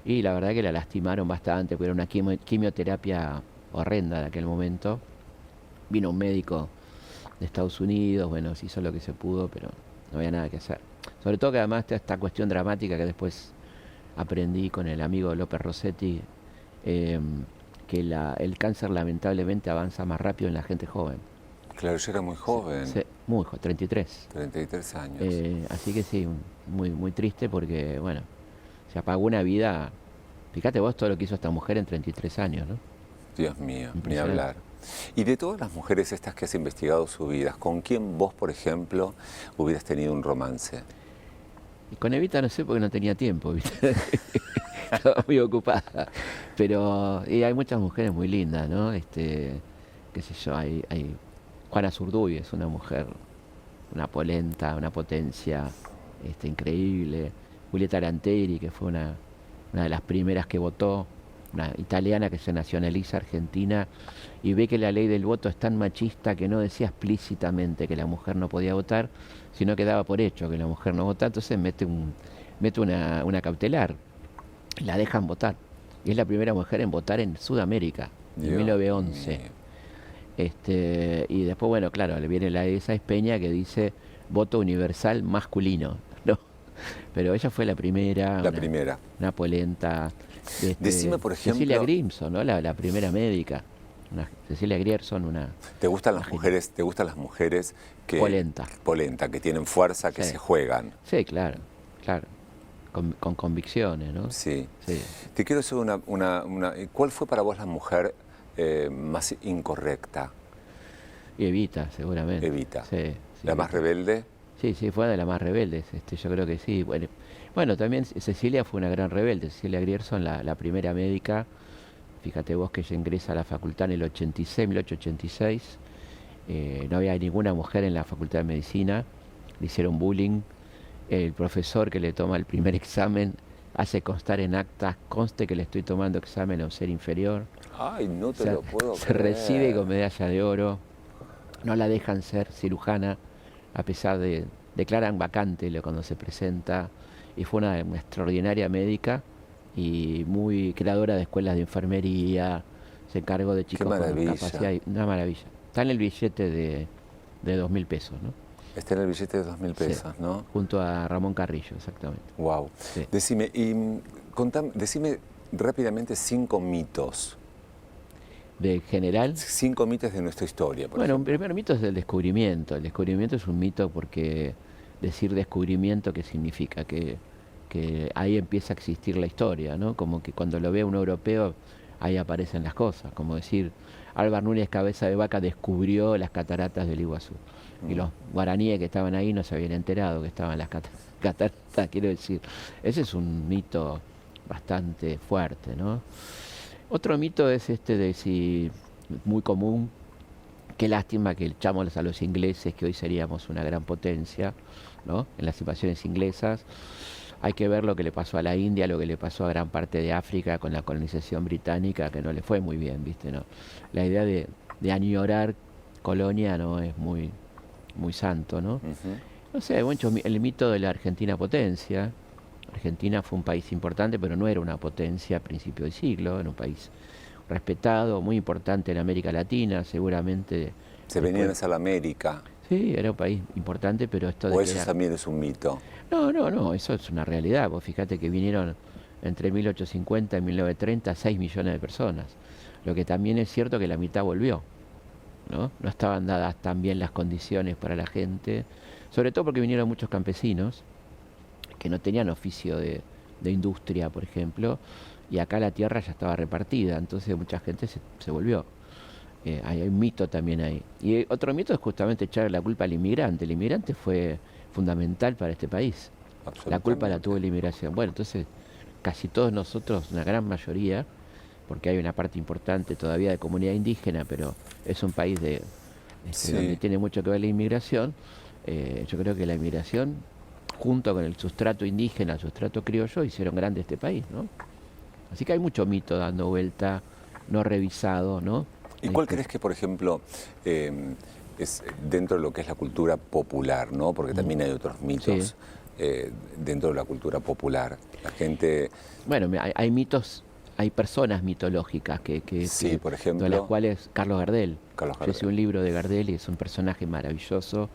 Y la verdad que la lastimaron bastante, porque era una quimioterapia horrenda de aquel momento. Vino un médico de Estados Unidos, bueno, se hizo lo que se pudo, pero no había nada que hacer. Sobre todo que además está esta cuestión dramática que después aprendí con el amigo López Rossetti, que el cáncer lamentablemente avanza más rápido en la gente joven. Claro, yo era muy joven. Sí, muy joven, 33. 33 años. Así que sí, muy, muy triste porque, bueno, se apagó una vida. Fíjate vos todo lo que hizo esta mujer en 33 años, ¿no? Dios mío, ni hablar. Y de todas las mujeres estas que has investigado su vida, ¿con quién vos, por ejemplo, hubieras tenido un romance? Y con Evita no sé porque no tenía tiempo, ¿viste? Estaba muy ocupada. Pero y hay muchas mujeres muy lindas, ¿no? Qué sé yo, hay Juana Zurduy es una mujer, una polenta, una potencia increíble. Julieta Lanteri, que fue una de las primeras que votó, una italiana que se nacionaliza argentina y ve que la ley del voto es tan machista que no decía explícitamente que la mujer no podía votar, sino que daba por hecho que la mujer no votaba, entonces mete una cautelar, la dejan votar. Y es la primera mujer en votar en Sudamérica, en 1911. Y después, bueno, claro, le viene la de esa Peña que dice voto universal masculino, ¿no? Pero ella fue la primera. Una polenta. Decime, por ejemplo... Cecilia Grimson, ¿no? La primera médica. Cecilia Grierson, ¿Te gustan las mujeres que... Polenta, que tienen fuerza, que se juegan? Sí, claro. Con convicciones, ¿no? Sí. Te quiero hacer ¿Cuál fue para vos la mujer más incorrecta? Evita, seguramente. Evita. Sí, ¿La más rebelde? Sí, fue de las más rebeldes, yo creo que sí. Bueno, también Cecilia fue una gran rebelde. Cecilia Grierson, la primera médica. Fíjate vos que ella ingresa a la facultad en el 1886. No había ninguna mujer en la facultad de medicina. Le hicieron bullying. El profesor que le toma el primer examen hace constar en actas, conste que le estoy tomando examen a un ser inferior. Ay, no te lo puedo Se creer. recibe con medalla de oro. No la dejan ser cirujana, a pesar de... Declaran vacante cuando se presenta. Y fue una extraordinaria médica y muy creadora de escuelas de enfermería. Se encargó de chicos con capacidad. Una maravilla. Está en el billete de 2.000 pesos, ¿no? Está en el billete de 2.000 pesos, sí, ¿no? Junto a Ramón Carrillo, exactamente. Wow. Sí. Decime rápidamente 5 mitos. ¿De general? 5 mitos de nuestra historia, por ejemplo. Un primer mito es el descubrimiento. El descubrimiento es un mito porque decir descubrimiento, ¿qué significa? Que ahí empieza a existir la historia, ¿no? Como que cuando lo ve un europeo, ahí aparecen las cosas. Como decir, Álvar Núñez Cabeza de Vaca descubrió las cataratas del Iguazú. Y los guaraníes que estaban ahí no se habían enterado que estaban las cataratas, quiero decir. Ese es un mito bastante fuerte, ¿no? Otro mito es muy común. Qué lástima que echamos a los ingleses, que hoy seríamos una gran potencia, ¿no? En las invasiones inglesas. Hay que ver lo que le pasó a la India, lo que le pasó a gran parte de África con la colonización británica, que no le fue muy bien, ¿viste? ¿No? La idea de añorar colonia no es muy santo, ¿no? No sé, el mito de la Argentina potencia. Argentina fue un país importante, pero no era una potencia a principio del siglo, era un país respetado, muy importante en América Latina, seguramente. Se venían a la América. Sí, era un país importante, pero esto de... ¿O eso también es un mito? No, eso es una realidad. Vos fíjate que vinieron entre 1850 y 1930 6 millones de personas. Lo que también es cierto que la mitad volvió, ¿no? No estaban dadas tan bien las condiciones para la gente, sobre todo porque vinieron muchos campesinos que no tenían oficio de industria, por ejemplo, y acá la tierra ya estaba repartida, entonces mucha gente se volvió. Hay un mito también ahí. Y otro mito es justamente echarle la culpa al inmigrante. El inmigrante fue fundamental para este país. La culpa la tuvo la inmigración. Bueno, entonces casi todos nosotros, una gran mayoría, porque hay una parte importante todavía de comunidad indígena, pero es un país donde tiene mucho que ver la inmigración. Yo creo que la inmigración, junto con el sustrato indígena, el sustrato criollo, hicieron grande este país, ¿no? Así que hay mucho mito dando vuelta, no revisado, ¿no? ¿Y cuál crees que, por ejemplo, es dentro de lo que es la cultura popular, ¿no? Porque también hay otros mitos dentro de la cultura popular. La gente... Bueno, hay mitos hay personas mitológicas Sí, por ejemplo. de las cuales Carlos Gardel. Carlos Yo Gardel. hice un libro de Gardel y es un personaje maravilloso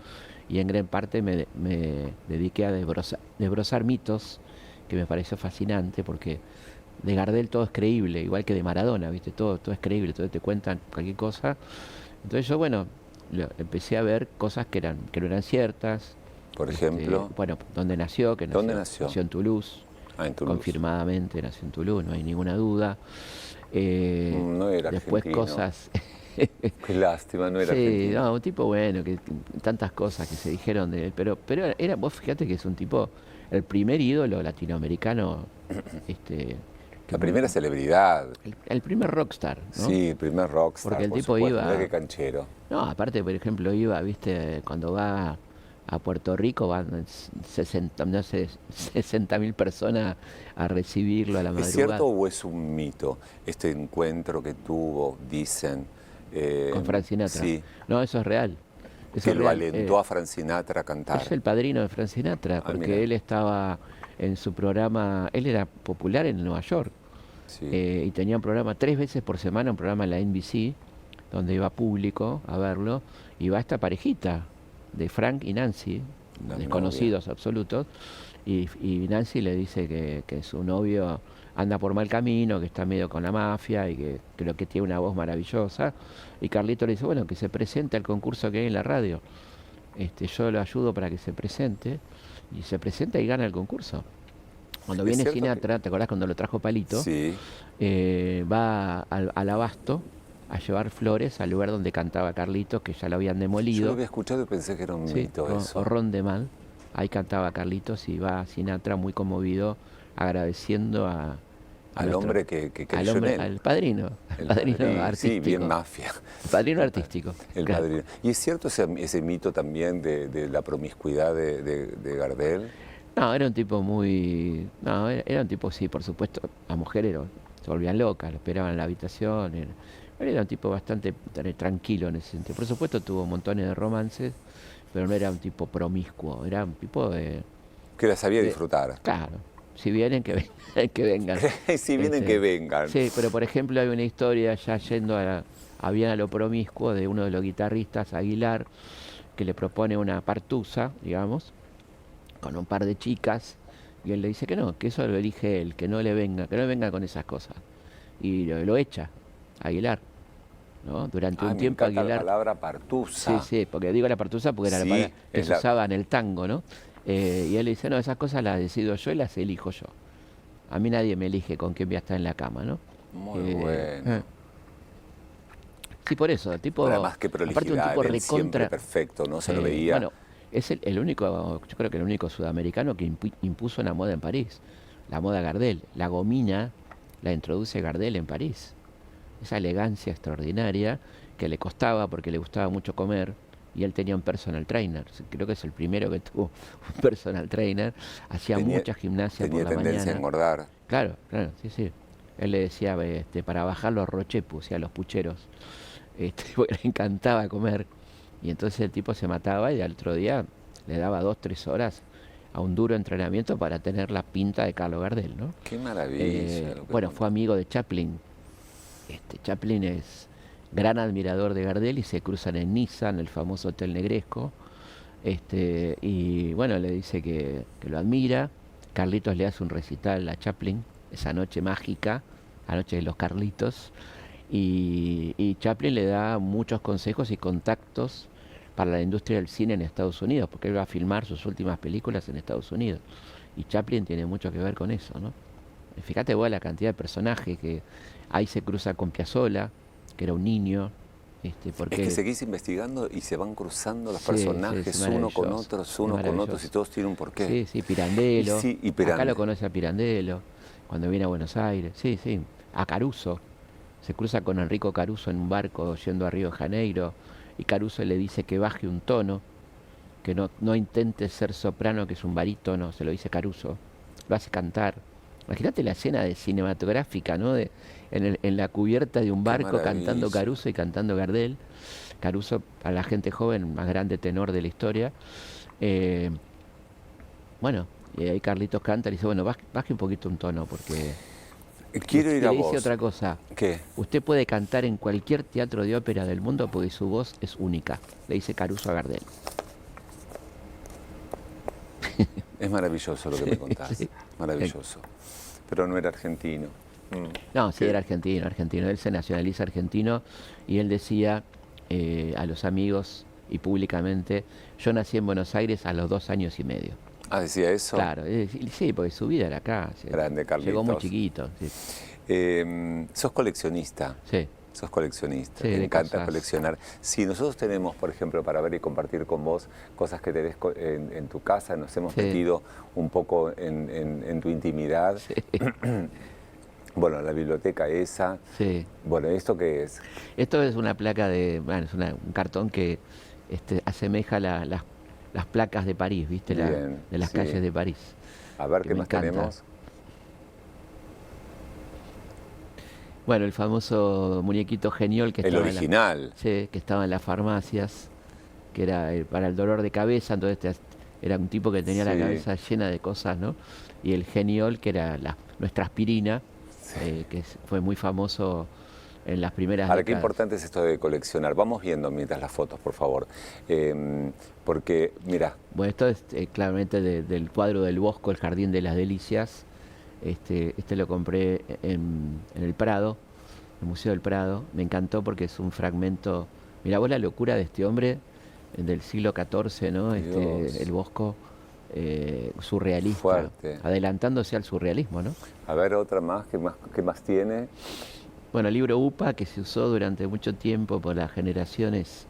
y en gran parte me dediqué a desbrozar mitos que me pareció fascinante porque de Gardel todo es creíble, igual que de Maradona, ¿viste? Todo es creíble, todo te cuentan cualquier cosa. Entonces yo, bueno, empecé a ver cosas que no eran ciertas. Por ejemplo. Bueno, ¿dónde nació? Que ¿Dónde nació? Nació en Toulouse. En Toulouse. Confirmadamente nació en Toulouse, no hay ninguna duda. No era después argentino. cosas... Qué lástima, no era Sí, argentino. no, un tipo bueno, que tantas cosas que se dijeron de él, pero vos fíjate que es un tipo, el primer ídolo latinoamericano, La primera celebridad. el primer rockstar, ¿no? Sí, el primer rockstar. Porque el por tipo supuesto. iba... Mirá qué canchero. No, aparte, por ejemplo, iba, viste, cuando va a Puerto Rico, van 60, no sé, 60.000 personas a recibirlo a la madrugada. ¿Es cierto o es un mito este encuentro que tuvo, dicen? Con Frank Sinatra. Sí. No, eso es real. Eso Que es lo real. alentó a Frank Sinatra a cantar. Es el padrino de Frank Sinatra, porque mira. él estaba en su programa, él era popular en Nueva York, Sí. y tenía un programa 3 veces por semana, un programa en la NBC, donde iba público a verlo, y va esta parejita de Frank y Nancy, La desconocidos absolutos, y Nancy le dice que su novio anda por mal camino, que está medio con la mafia y que creo que tiene una voz maravillosa. Y Carlito le dice, bueno, que se presente al concurso que hay en la radio. Yo lo ayudo para que se presente. Y se presenta y gana el concurso. Cuando Es viene cierto Sinatra, ¿te acordás cuando lo trajo Palito? Sí. Va al Abasto a llevar flores al lugar donde cantaba Carlitos, que ya lo habían Yo demolido. lo había escuchado y pensé que era un Sí, mito eso. o Ron de Mal. Ahí cantaba Carlitos y va Sinatra muy conmovido agradeciendo Al nuestro- hombre que al creyó hombre, en él. al padrino, El padrino padrino, artístico. sí, bien mafia. Padrino artístico. El claro. padrino. ¿Y es cierto ese mito también de la promiscuidad de Gardel? No, era un tipo muy... No, era un tipo, sí, por supuesto, las mujeres se volvían locas, lo esperaban en la habitación. Él era un tipo bastante tranquilo en ese sentido. Por supuesto tuvo montones de romances, pero no era un tipo promiscuo, era un tipo de... Que la sabía disfrutar. Claro, si vienen, que vengan. Si vienen, que vengan. Sí, pero por ejemplo hay una historia ya yendo a bien a lo promiscuo de uno de los guitarristas, Aguilar, que le propone una partusa, digamos, con un par de chicas, y él le dice que no, que eso lo elige él, que no le venga con esas cosas. Y lo echa, Aguilar, ¿no? Durante un Me tiempo encanta Aguilar... la palabra partusa. Sí, sí, porque digo la partusa porque era Sí, la palabra que es se la- usaba en el tango, ¿no? Y él le dice, no, esas cosas las decido yo y las elijo yo. A mí nadie me elige con quién voy a estar en la cama, ¿no? Muy bueno. Sí, por eso, el tipo... Ahora, más que aparte un prolijidad, tipo él siempre recontra... perfecto, no se lo veía. Bueno, es el único, yo creo que el único sudamericano que impuso una moda en París. La moda Gardel. La gomina la introduce Gardel en París. Esa elegancia extraordinaria que le costaba porque le gustaba mucho comer y él tenía un personal trainer. Creo que es el primero que tuvo un personal trainer. Hacía mucha gimnasia por Tenía la tendencia mañana. a engordar. Claro, sí, sí. Él le decía para bajar los rochepus, o sea, los pucheros. Porque le encantaba comer. Y entonces el tipo se mataba y al otro día le daba 2-3 horas a un duro entrenamiento para tener la pinta de Carlos Gardel, ¿no? Qué maravilla. Bueno, fue amigo de Chaplin. Chaplin es gran admirador de Gardel y se cruzan en Niza, en el famoso Hotel Negresco. Y bueno, le dice que lo admira. Carlitos le hace un recital a Chaplin, esa noche mágica, la noche de los Carlitos. Y Chaplin le da muchos consejos y contactos para la industria del cine en Estados Unidos, porque él va a filmar sus últimas películas en Estados Unidos. Y Chaplin tiene mucho que ver con eso, ¿no? Fíjate vos la cantidad de personajes que ahí se cruza con Piazzolla, que era un niño. Porque es que seguís investigando y se van cruzando los Sí, personajes sí, es uno con maravilloso, otros, es uno con maravilloso. otros y todos tienen un porqué. Sí, sí, Pirandello. Y Acá Pirandello. lo conoce a Pirandello, cuando viene a Buenos Aires. Sí, sí. A Caruso. Se cruza con Enrico Caruso en un barco yendo a Río de Janeiro. Y Caruso le dice que baje un tono, que no intente ser soprano, que es un barítono, se lo dice Caruso. Lo hace cantar. Imagínate la escena de cinematográfica, ¿no? En la cubierta de un barco cantando maravilla. Caruso y cantando Gardel. Caruso, a la gente joven, más grande tenor de la historia. Bueno, y ahí Carlitos canta y dice, bueno, baje un poquito un tono, porque Quiero ir a Le dice vos. otra cosa. ¿Qué? Usted puede cantar en cualquier teatro de ópera del mundo porque su voz es única. Le dice Caruso a Gardel. Es maravilloso lo que me contás. Sí. Maravilloso. Pero no era argentino. No, sí, ¿Qué? era argentino, argentino. Él se nacionaliza argentino y él decía a los amigos y públicamente, yo nací en Buenos Aires a los 2 años y medio. Ah, decía eso. Claro, sí, porque su vida era acá. Grande, Llegó muy Carlitos. chiquito. Sí, Sos coleccionista. sí, Sos coleccionista, sí, te de encanta cosas. coleccionar. Si nosotros tenemos, por ejemplo, para ver y compartir con vos cosas que tenés en tu casa, nos hemos Sí. metido un poco en tu intimidad. Sí, Bueno, la biblioteca esa. sí. Bueno, ¿esto qué es? Esto es una placa de, bueno, es un cartón que asemeja las placas de París, ¿viste? Bien, De las sí. calles de París. A ver Que qué me más encanta. tenemos. Bueno, el famoso muñequito Geniol que El estaba original. sí, que estaba en las farmacias, que era para el dolor de cabeza, entonces era un tipo que tenía la Sí. cabeza llena de cosas, ¿no? Y el Geniol, que era nuestra aspirina, fue muy famoso en las primeras Ahora, qué décadas. importante es esto de coleccionar. Vamos viendo mientras las fotos, por favor. Porque, mira, Bueno, esto es claramente del cuadro del Bosco, El Jardín de las Delicias. Este lo compré en el Prado, el Museo del Prado. Me encantó porque es un fragmento. Mirá vos la locura de este hombre del siglo XIV, ¿no? Dios. El Bosco surrealista, Fuerte. adelantándose al surrealismo, ¿no? a ver otra más, qué más tiene? Bueno, el libro UPA que se usó durante mucho tiempo por las generaciones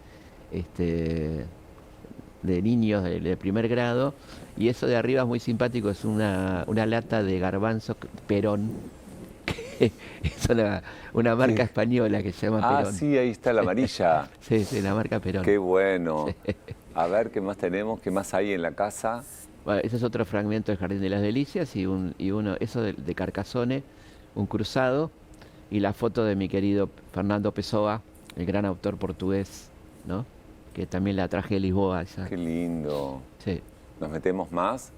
de niños de primer grado, y eso de arriba es muy simpático, es una lata de garbanzo Perón, que es una marca española que se llama Ah, Perón. sí, ahí está la amarilla. Sí, sí, la marca Perón. Qué bueno. A ver, ¿qué más tenemos? ¿Qué más hay en la casa? Bueno, ese es otro fragmento del Jardín de las Delicias y uno, eso de Carcassonne, un cruzado, y la foto de mi querido Fernando Pessoa, el gran autor portugués, ¿no? Que también la traje de Lisboa. Esa. Qué lindo. Sí. ¿Nos metemos más?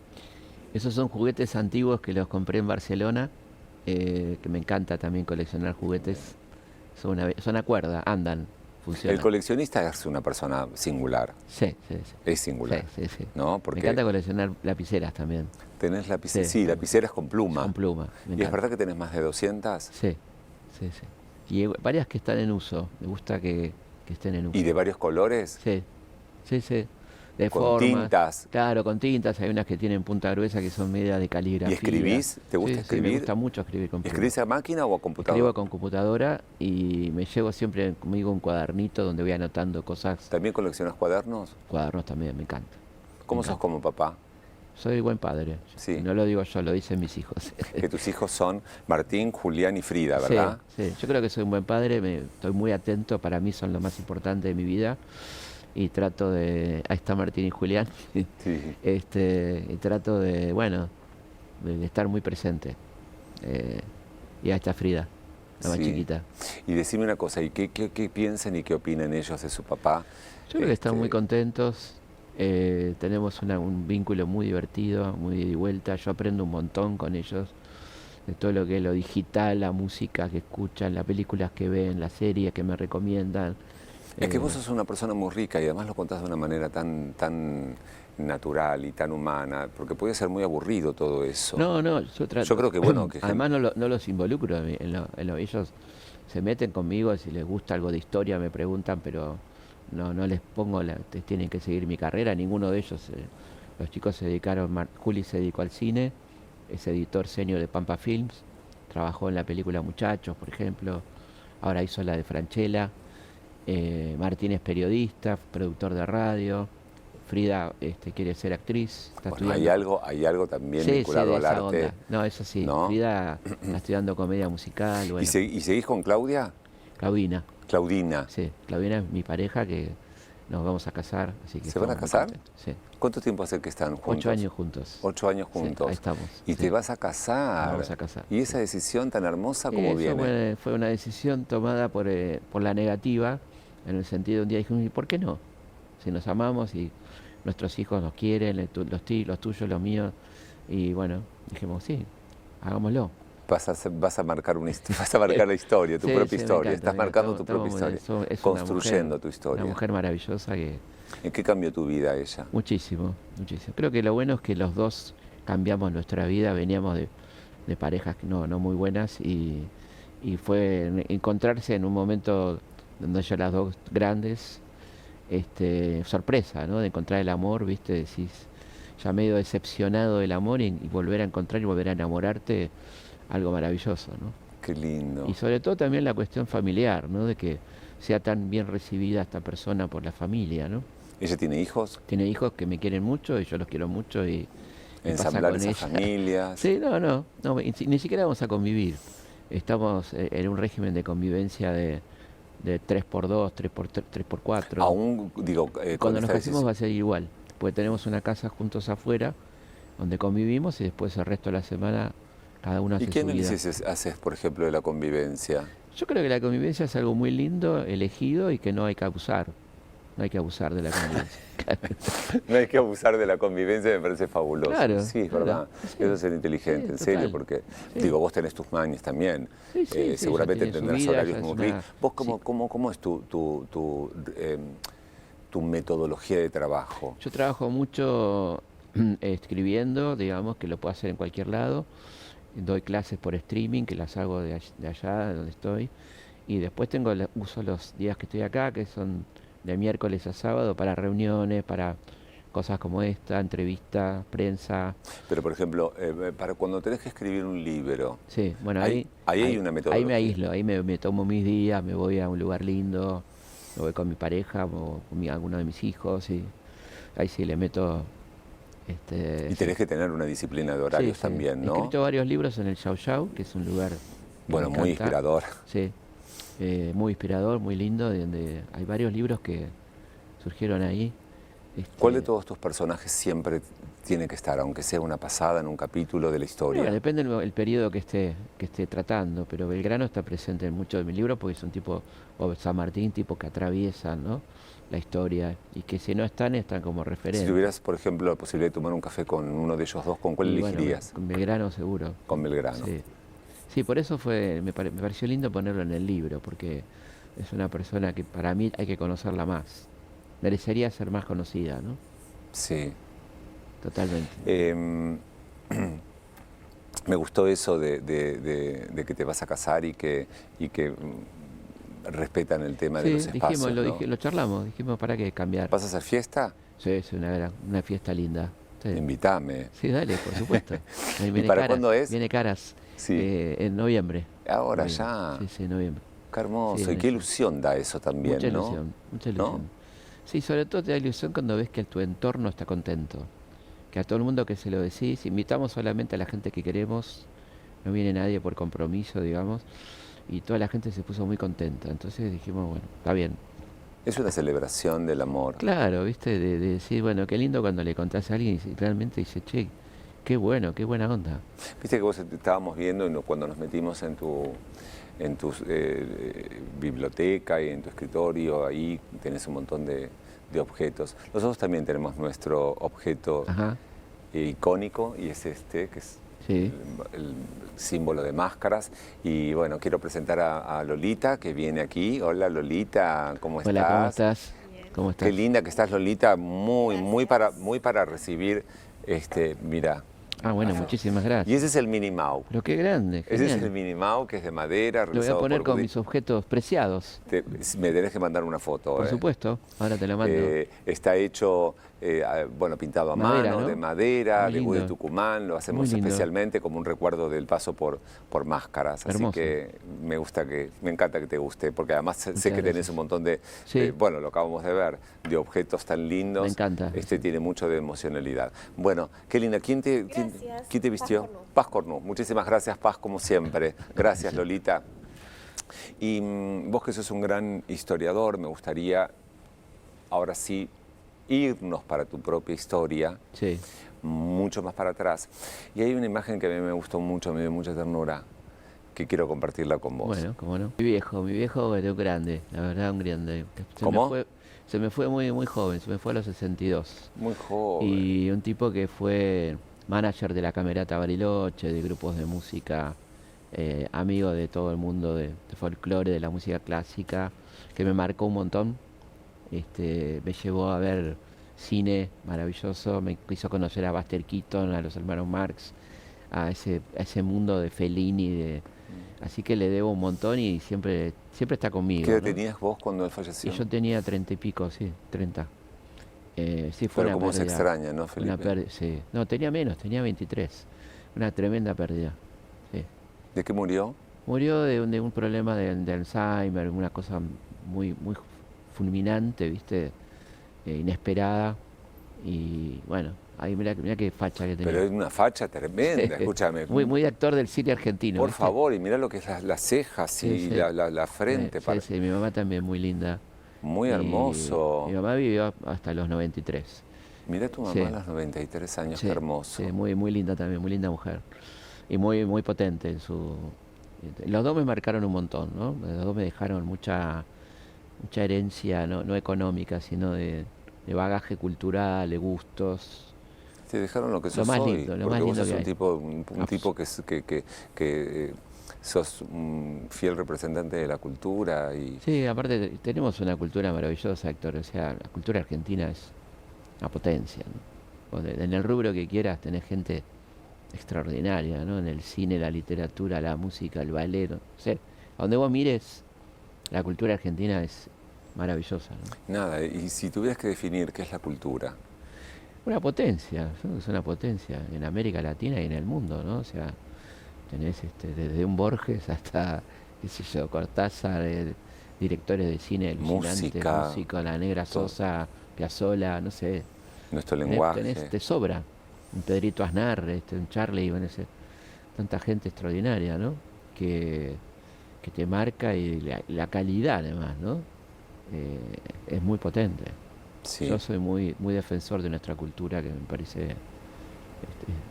Esos son juguetes antiguos que los compré en Barcelona, que me encanta también coleccionar juguetes. Son a cuerda, andan, funcionan. El coleccionista es una persona singular. Sí, sí, sí. Es singular. Sí, sí, sí. ¿No? Me Porque encanta coleccionar lapiceras también, tenés lapiceras. Sí. Sí, lapiceras con pluma. con pluma. Me ¿Y es encanta. verdad que tenés más de 200? Sí, sí, sí. Y hay varias que están en uso. Me gusta que estén en uso. ¿Y de varios colores? Sí, sí, sí. De Con formas. tintas. Claro, con tintas. Hay unas que tienen punta gruesa que son medias de caligrafía. ¿Y escribís? ¿Te gusta Sí, escribir? Sí, me gusta mucho escribir con pluma. ¿Escribís a máquina o a computadora? Escribo con computadora y me llevo siempre conmigo un cuadernito donde voy anotando cosas. ¿También coleccionas cuadernos? Cuadernos también, me encanta. ¿Cómo Me sos encanta. como papá? Soy buen padre. Sí. No lo digo yo, lo dicen mis hijos. Que tus hijos son Martín, Julián y Frida, ¿verdad? Sí, sí. Yo creo que soy un buen padre, estoy muy atento, para mí son lo más importante de mi vida y trato de... Ahí está Martín y Julián. Sí. Y trato de, bueno, de estar muy presente. Y ahí está Frida, la más Sí. chiquita. Y decime una cosa, ¿y qué piensan y qué opinan ellos de su papá? Yo creo que están muy Este, contentos. Tenemos un vínculo muy divertido, muy de ida y vuelta. Yo aprendo un montón con ellos de todo lo que es lo digital, la música que escuchan, las películas que ven, las series que me recomiendan. Es que vos sos una persona muy rica y además lo contás de una manera tan natural y tan humana, porque puede ser muy aburrido todo eso. No, yo trato. Yo creo que, bueno, que Además no los involucro ellos se meten conmigo, si les gusta algo de historia me preguntan, pero no les pongo, tienen que seguir mi carrera, ninguno de ellos. Los chicos se dedicaron, Juli se dedicó al cine, es editor senior de Pampa Films, trabajó en la película Muchachos, por ejemplo, ahora hizo la de Francella. Martín es periodista, productor de radio. Frida quiere ser actriz, está bueno, estudiando. hay algo también Sí, vinculado de al esa arte. onda. No, eso sí. ¿no? Frida está estudiando comedia musical. Bueno, ¿Y seguís con Claudia? Claudina. Claudina. Sí, Claudina es mi pareja que nos vamos a casar. Así que ¿Se van a estamos muy casar? contentos. Sí. ¿Cuánto tiempo hace que están juntos? 8 años juntos. 8 años Sí, juntos. ahí estamos. Y Sí. te vas a casar. Nos vamos a casar. ¿Y esa decisión tan hermosa cómo Eso viene? fue una decisión tomada por la negativa, en el sentido de un día dijimos, ¿y por qué no? Si nos amamos y nuestros hijos nos quieren, los tuyos, los míos, y bueno, dijimos, sí, hagámoslo. vas a marcar vas a marcar la historia, tu Sí, propia sí, me historia. encanta, Estás marcando tu propia historia, es construyendo tu historia. una mujer maravillosa que ¿En qué cambió tu vida ella? muchísimo, muchísimo. Creo que lo bueno es que los dos cambiamos nuestra vida, veníamos de parejas que no muy buenas y fue encontrarse en un momento donde ya las dos grandes, sorpresa, ¿no? De encontrar el amor, ¿viste? Decís, ya medio decepcionado del amor y volver a encontrar y volver a enamorarte, algo maravilloso, ¿no? Qué lindo. Y sobre todo también la cuestión familiar, ¿no? De que sea tan bien recibida esta persona por la familia, ¿no? ¿Ella tiene hijos? Tiene hijos que me quieren mucho y yo los quiero mucho y pasa Ensamblar con esas ella. familias. Sí, no, ni siquiera vamos a convivir. Estamos en un régimen de convivencia de 3x2, 3x4. Aún, digo, con Cuando nos esta casemos va a decisión. ser igual, porque tenemos una casa juntos afuera donde convivimos y después el resto de la semana cada uno ¿Y hace qué su vida. análisis haces, por ejemplo, de la convivencia? Yo creo que la convivencia es algo muy lindo, elegido y que no hay que abusar. No hay que abusar de la convivencia. No hay que abusar de la convivencia, me parece fabuloso. Claro, Sí, es claro. verdad. Sí, Eso es ser inteligente, sí, en serio, total. porque, Sí. digo, vos tenés tus mañas también. Sí, sí, sí, Seguramente ya tiene su tendrás vida, horarios ya es muy una- ricos. ¿Vos sí. cómo es tu metodología de trabajo? Yo trabajo mucho escribiendo, digamos, que lo puedo hacer en cualquier lado. Doy clases por streaming, que las hago de allá, de donde estoy. Y después uso los días que estoy acá, que son de miércoles a sábado, para reuniones, para cosas como esta, entrevistas, prensa. Pero, por ejemplo, para cuando tenés que escribir un libro, Sí, bueno, ahí hay una ahí metodología. me aíslo, ahí me tomo mis días, me voy a un lugar lindo, me voy con mi pareja o con alguno de mis hijos y ahí sí le meto. Y Sí. tenés que tener una disciplina de horarios Sí. también, He ¿no? escrito varios libros en el Yao Yao, que es un lugar que Bueno, me muy encanta. inspirador. Sí, muy inspirador, muy lindo, donde hay varios libros que surgieron ahí. ¿Cuál de todos tus personajes siempre tiene que estar, aunque sea una pasada en un capítulo de la historia? Bueno, depende el periodo que esté tratando, pero Belgrano está presente en muchos de mis libros porque es un tipo, o San Martín, tipo que atraviesan, ¿no?, la historia y que si no están como Si referentes. tuvieras, por ejemplo, la posibilidad de tomar un café con uno de ellos dos, ¿con cuál Y bueno, elegirías? con Belgrano seguro. Con Belgrano. Sí. Sí, por eso me pareció lindo ponerlo en el libro, porque es una persona que para mí hay que conocerla más. Merecería ser más conocida, ¿no? Sí. Totalmente. Me gustó eso de que te vas a casar y que respetan el tema de Sí, los espacios, ¿no? lo charlamos, dijimos, ¿para qué cambiar? ¿Vas a hacer fiesta? Sí, es una fiesta linda. Sí. Invítame. Sí, dale, por supuesto. Ahí viene para Caras, cuándo es? Viene Caras, Sí. en noviembre. Ahora Noviembre. ya. Sí, noviembre. Qué hermoso. Sí, y qué ilusión da eso también, mucha ¿no? ilusión, mucha ¿No? ilusión. Sí, sobre todo te da ilusión cuando ves que tu entorno está contento. Que a todo el mundo que se lo decís, invitamos solamente a la gente que queremos, no viene nadie por compromiso, digamos, y toda la gente se puso muy contenta. Entonces dijimos, bueno, está bien. Es una celebración del amor. Claro, viste, de decir, bueno, qué lindo cuando le contás a alguien y realmente dice, che, qué bueno, qué buena onda. Viste que vos estábamos viendo cuando nos metimos en tu biblioteca y en tu escritorio, ahí tenés un montón de objetos. Nosotros también tenemos nuestro objeto Ajá, icónico y es que es sí. el símbolo de máscaras. Y bueno, quiero presentar a Lolita, que viene aquí. Hola Lolita, ¿cómo estás? Hola, ¿cómo estás? ¿Cómo estás? Qué linda que estás, Lolita, muy para recibir, mira. Ah, bueno, muchísimas gracias. Y ese es el Mini Mau. Pero qué grande, Ese es genial. el Mini Mau, que es de madera, Lo voy a realizado poner por con Woody. mis objetos preciados, Me tenés que mandar una foto. por supuesto. Ahora te la mando. Está hecho, pintado a Madera, mano, ¿no? de madera, Muy de Woody lindo. Tucumán. Lo hacemos Muy lindo. especialmente como un recuerdo del paso por máscaras. Hermoso. Así que me encanta que te guste, porque además sé que tenés gracias. un montón de, Sí. bueno, lo acabamos de ver, de objetos tan lindos. Me encanta. Tiene mucho de emocionalidad. Bueno, qué linda. ¿Quién te vistió? Paz Cornu. Paz Cornu. Muchísimas gracias, Paz, como siempre. Gracias, Lolita. Y vos que sos un gran historiador, me gustaría ahora sí irnos para tu propia historia, Sí. mucho más para atrás. Y hay una imagen que a mí me gustó mucho, me dio mucha ternura, que quiero compartirla con vos. Bueno, cómo no. Mi viejo era un grande, la verdad, un grande. ¿Cómo? Se me fue muy, muy joven, se me fue a los 62. Muy joven. Y un tipo que fue manager de la Camerata Bariloche, de grupos de música amigo de todo el mundo de folclore, de la música clásica, que me marcó un montón. Me llevó a ver cine maravilloso, me hizo conocer a Buster Keaton, a los hermanos Marx, a ese mundo de Fellini, así que le debo un montón y siempre está conmigo. ¿Qué edad ¿no? tenías vos cuando él falleció? Y yo tenía 30 y pico, sí, 30. Sí, fue Pero una cómo se pérdida, extraña, ¿no, Felipe? sí. No, tenía menos, tenía 23. Una tremenda pérdida. Sí. ¿De qué murió? Murió de un problema de Alzheimer, una cosa muy fulminante, ¿viste? Inesperada. Y bueno, ahí mirá qué facha que tenía. Pero es una facha tremenda, escúchame. Muy actor del cine argentino. Por ¿viste? favor, y mirá lo que es las cejas y Sí. la frente. Sí, mi mamá también muy linda. Muy hermoso. Mi mamá vivió hasta los 93. Mirá tu mamá a los 93 años, qué hermoso. Sí, muy linda también, muy linda mujer. Y muy potente en su... Los dos me marcaron un montón, ¿no? Los dos me dejaron mucha herencia, no económica, sino de bagaje cultural, de gustos. Te dejaron lo que sos Lo más hoy, lindo, lo porque más vos lindo sos que un tipo que sos un fiel representante de la cultura y Sí, aparte tenemos una cultura maravillosa, Héctor. O sea, la cultura argentina es una potencia, ¿no? En el rubro que quieras tenés gente extraordinaria, ¿no? En el cine, la literatura, la música, el ballet, ¿no? O sea, a donde vos mires, la cultura argentina es maravillosa, ¿no? nada. Y si tuvieras que definir qué es la cultura, Una potencia, ¿no? Es una potencia en América Latina y en el mundo, ¿no? O sea, tenés desde un Borges hasta, qué sé yo, Cortázar, directores de cine alucinantes, música, La Negra Sosa, Piazzolla, no sé. nuestro lenguaje. Te sobra. Un Pedrito Aznar, un Charlie, bueno, tanta gente extraordinaria, ¿no? Que te marca y la calidad además, ¿no? Es muy potente. Sí. Yo soy muy defensor de nuestra cultura que me parece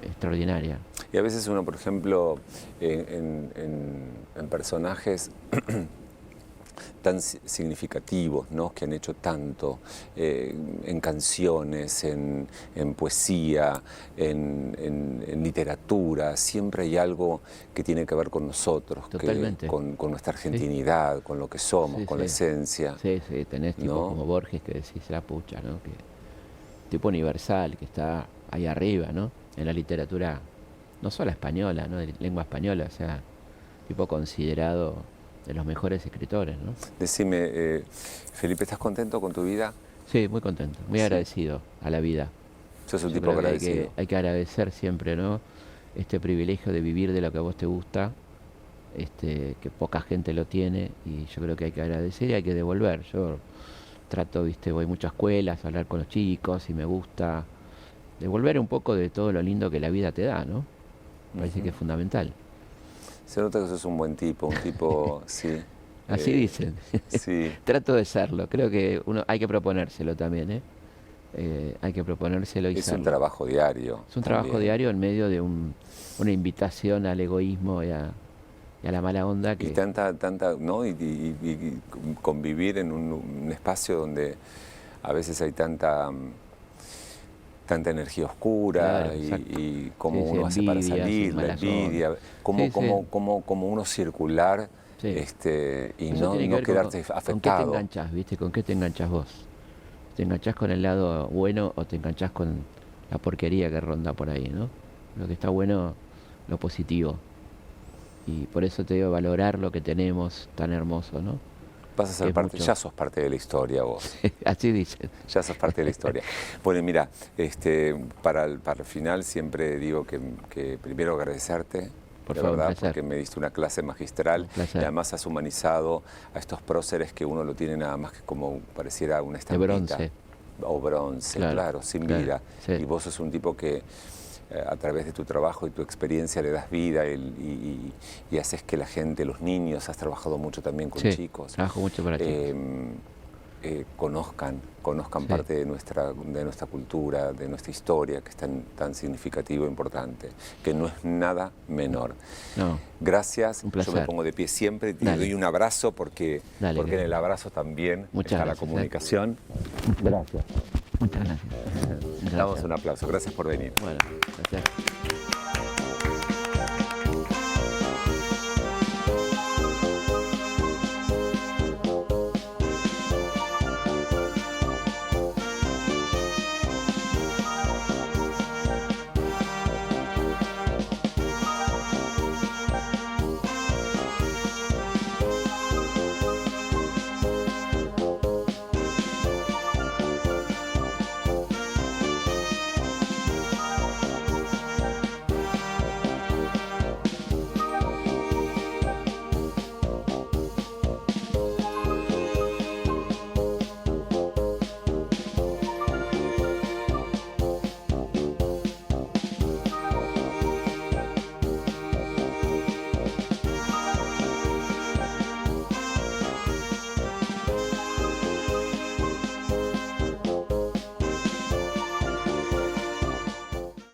extraordinaria. Y a veces uno, por ejemplo, en personajes tan significativos, ¿no? Que han hecho tanto en canciones, en poesía, en literatura, siempre hay algo que tiene que ver con nosotros, Totalmente. Con nuestra argentinidad, con lo que somos, con la esencia. Sí, tenés tipos ¿no? como Borges que decís la pucha, ¿no? Tipo universal, que está ahí arriba, ¿no? En la literatura, no solo española, ¿no? De lengua española, o sea, tipo considerado de los mejores escritores, ¿no? Decime, Felipe, ¿estás contento con tu vida? Sí, muy contento, muy agradecido a la vida. Sos un Yo tipo creo que agradecido. hay que agradecer siempre, ¿no? Este privilegio de vivir de lo que a vos te gusta, que poca gente lo tiene, y yo creo que hay que agradecer y hay que devolver. Yo trato, voy mucho a escuelas, a hablar con los chicos y me gusta devolver un poco de todo lo lindo que la vida te da, ¿no? Me parece que es fundamental. Se nota que sos un buen tipo, un tipo, sí. Así dicen. Sí. Trato de serlo. Creo que uno hay que proponérselo también, ¿eh? Hay que proponérselo y Es serlo. un trabajo diario. Es un también. trabajo diario en medio de una invitación al egoísmo y a la mala onda que... Y tanta, ¿no? Y convivir en un espacio donde a veces hay tanta energía oscura, Claro, y cómo Sí, uno hace para envidias, salir, la malas envidia, cómo uno circular Sí. y Eso no tiene que ver quedarte ¿con qué te afectado. enganchás, viste? ¿Con qué te enganchás vos? ¿Te enganchás con el lado bueno o te enganchás con la porquería que ronda por ahí, ¿no? Lo que está bueno, lo positivo. Y por eso te digo, valorar lo que tenemos tan hermoso, ¿no? Vas a ser Es parte, mucho. ya sos parte de la historia vos. Así dicen. Ya sos parte de la historia. Bueno, mira, para el final siempre digo que primero agradecerte, Por de favor, un verdad, placer. porque me diste una clase magistral Un placer. y además has humanizado a estos próceres que uno lo tiene nada más que como pareciera una De estampita. bronce. O bronce, claro, sin claro, vida. sí. Y vos sos un tipo que a través de tu trabajo y tu experiencia le das vida y haces que la gente, los niños, has trabajado mucho también con Sí, chicos. trabajo mucho para chicos. Conozcan Sí. parte de nuestra cultura, de nuestra historia, que es tan significativo e importante, que no es nada menor. No, Gracias, un placer. yo me pongo de pie siempre, te Dale. doy un abrazo porque Dale, en el abrazo también Muchas está la gracias, comunicación. Gracias. Muchas gracias. Damos un aplauso, gracias por venir. Bueno, gracias.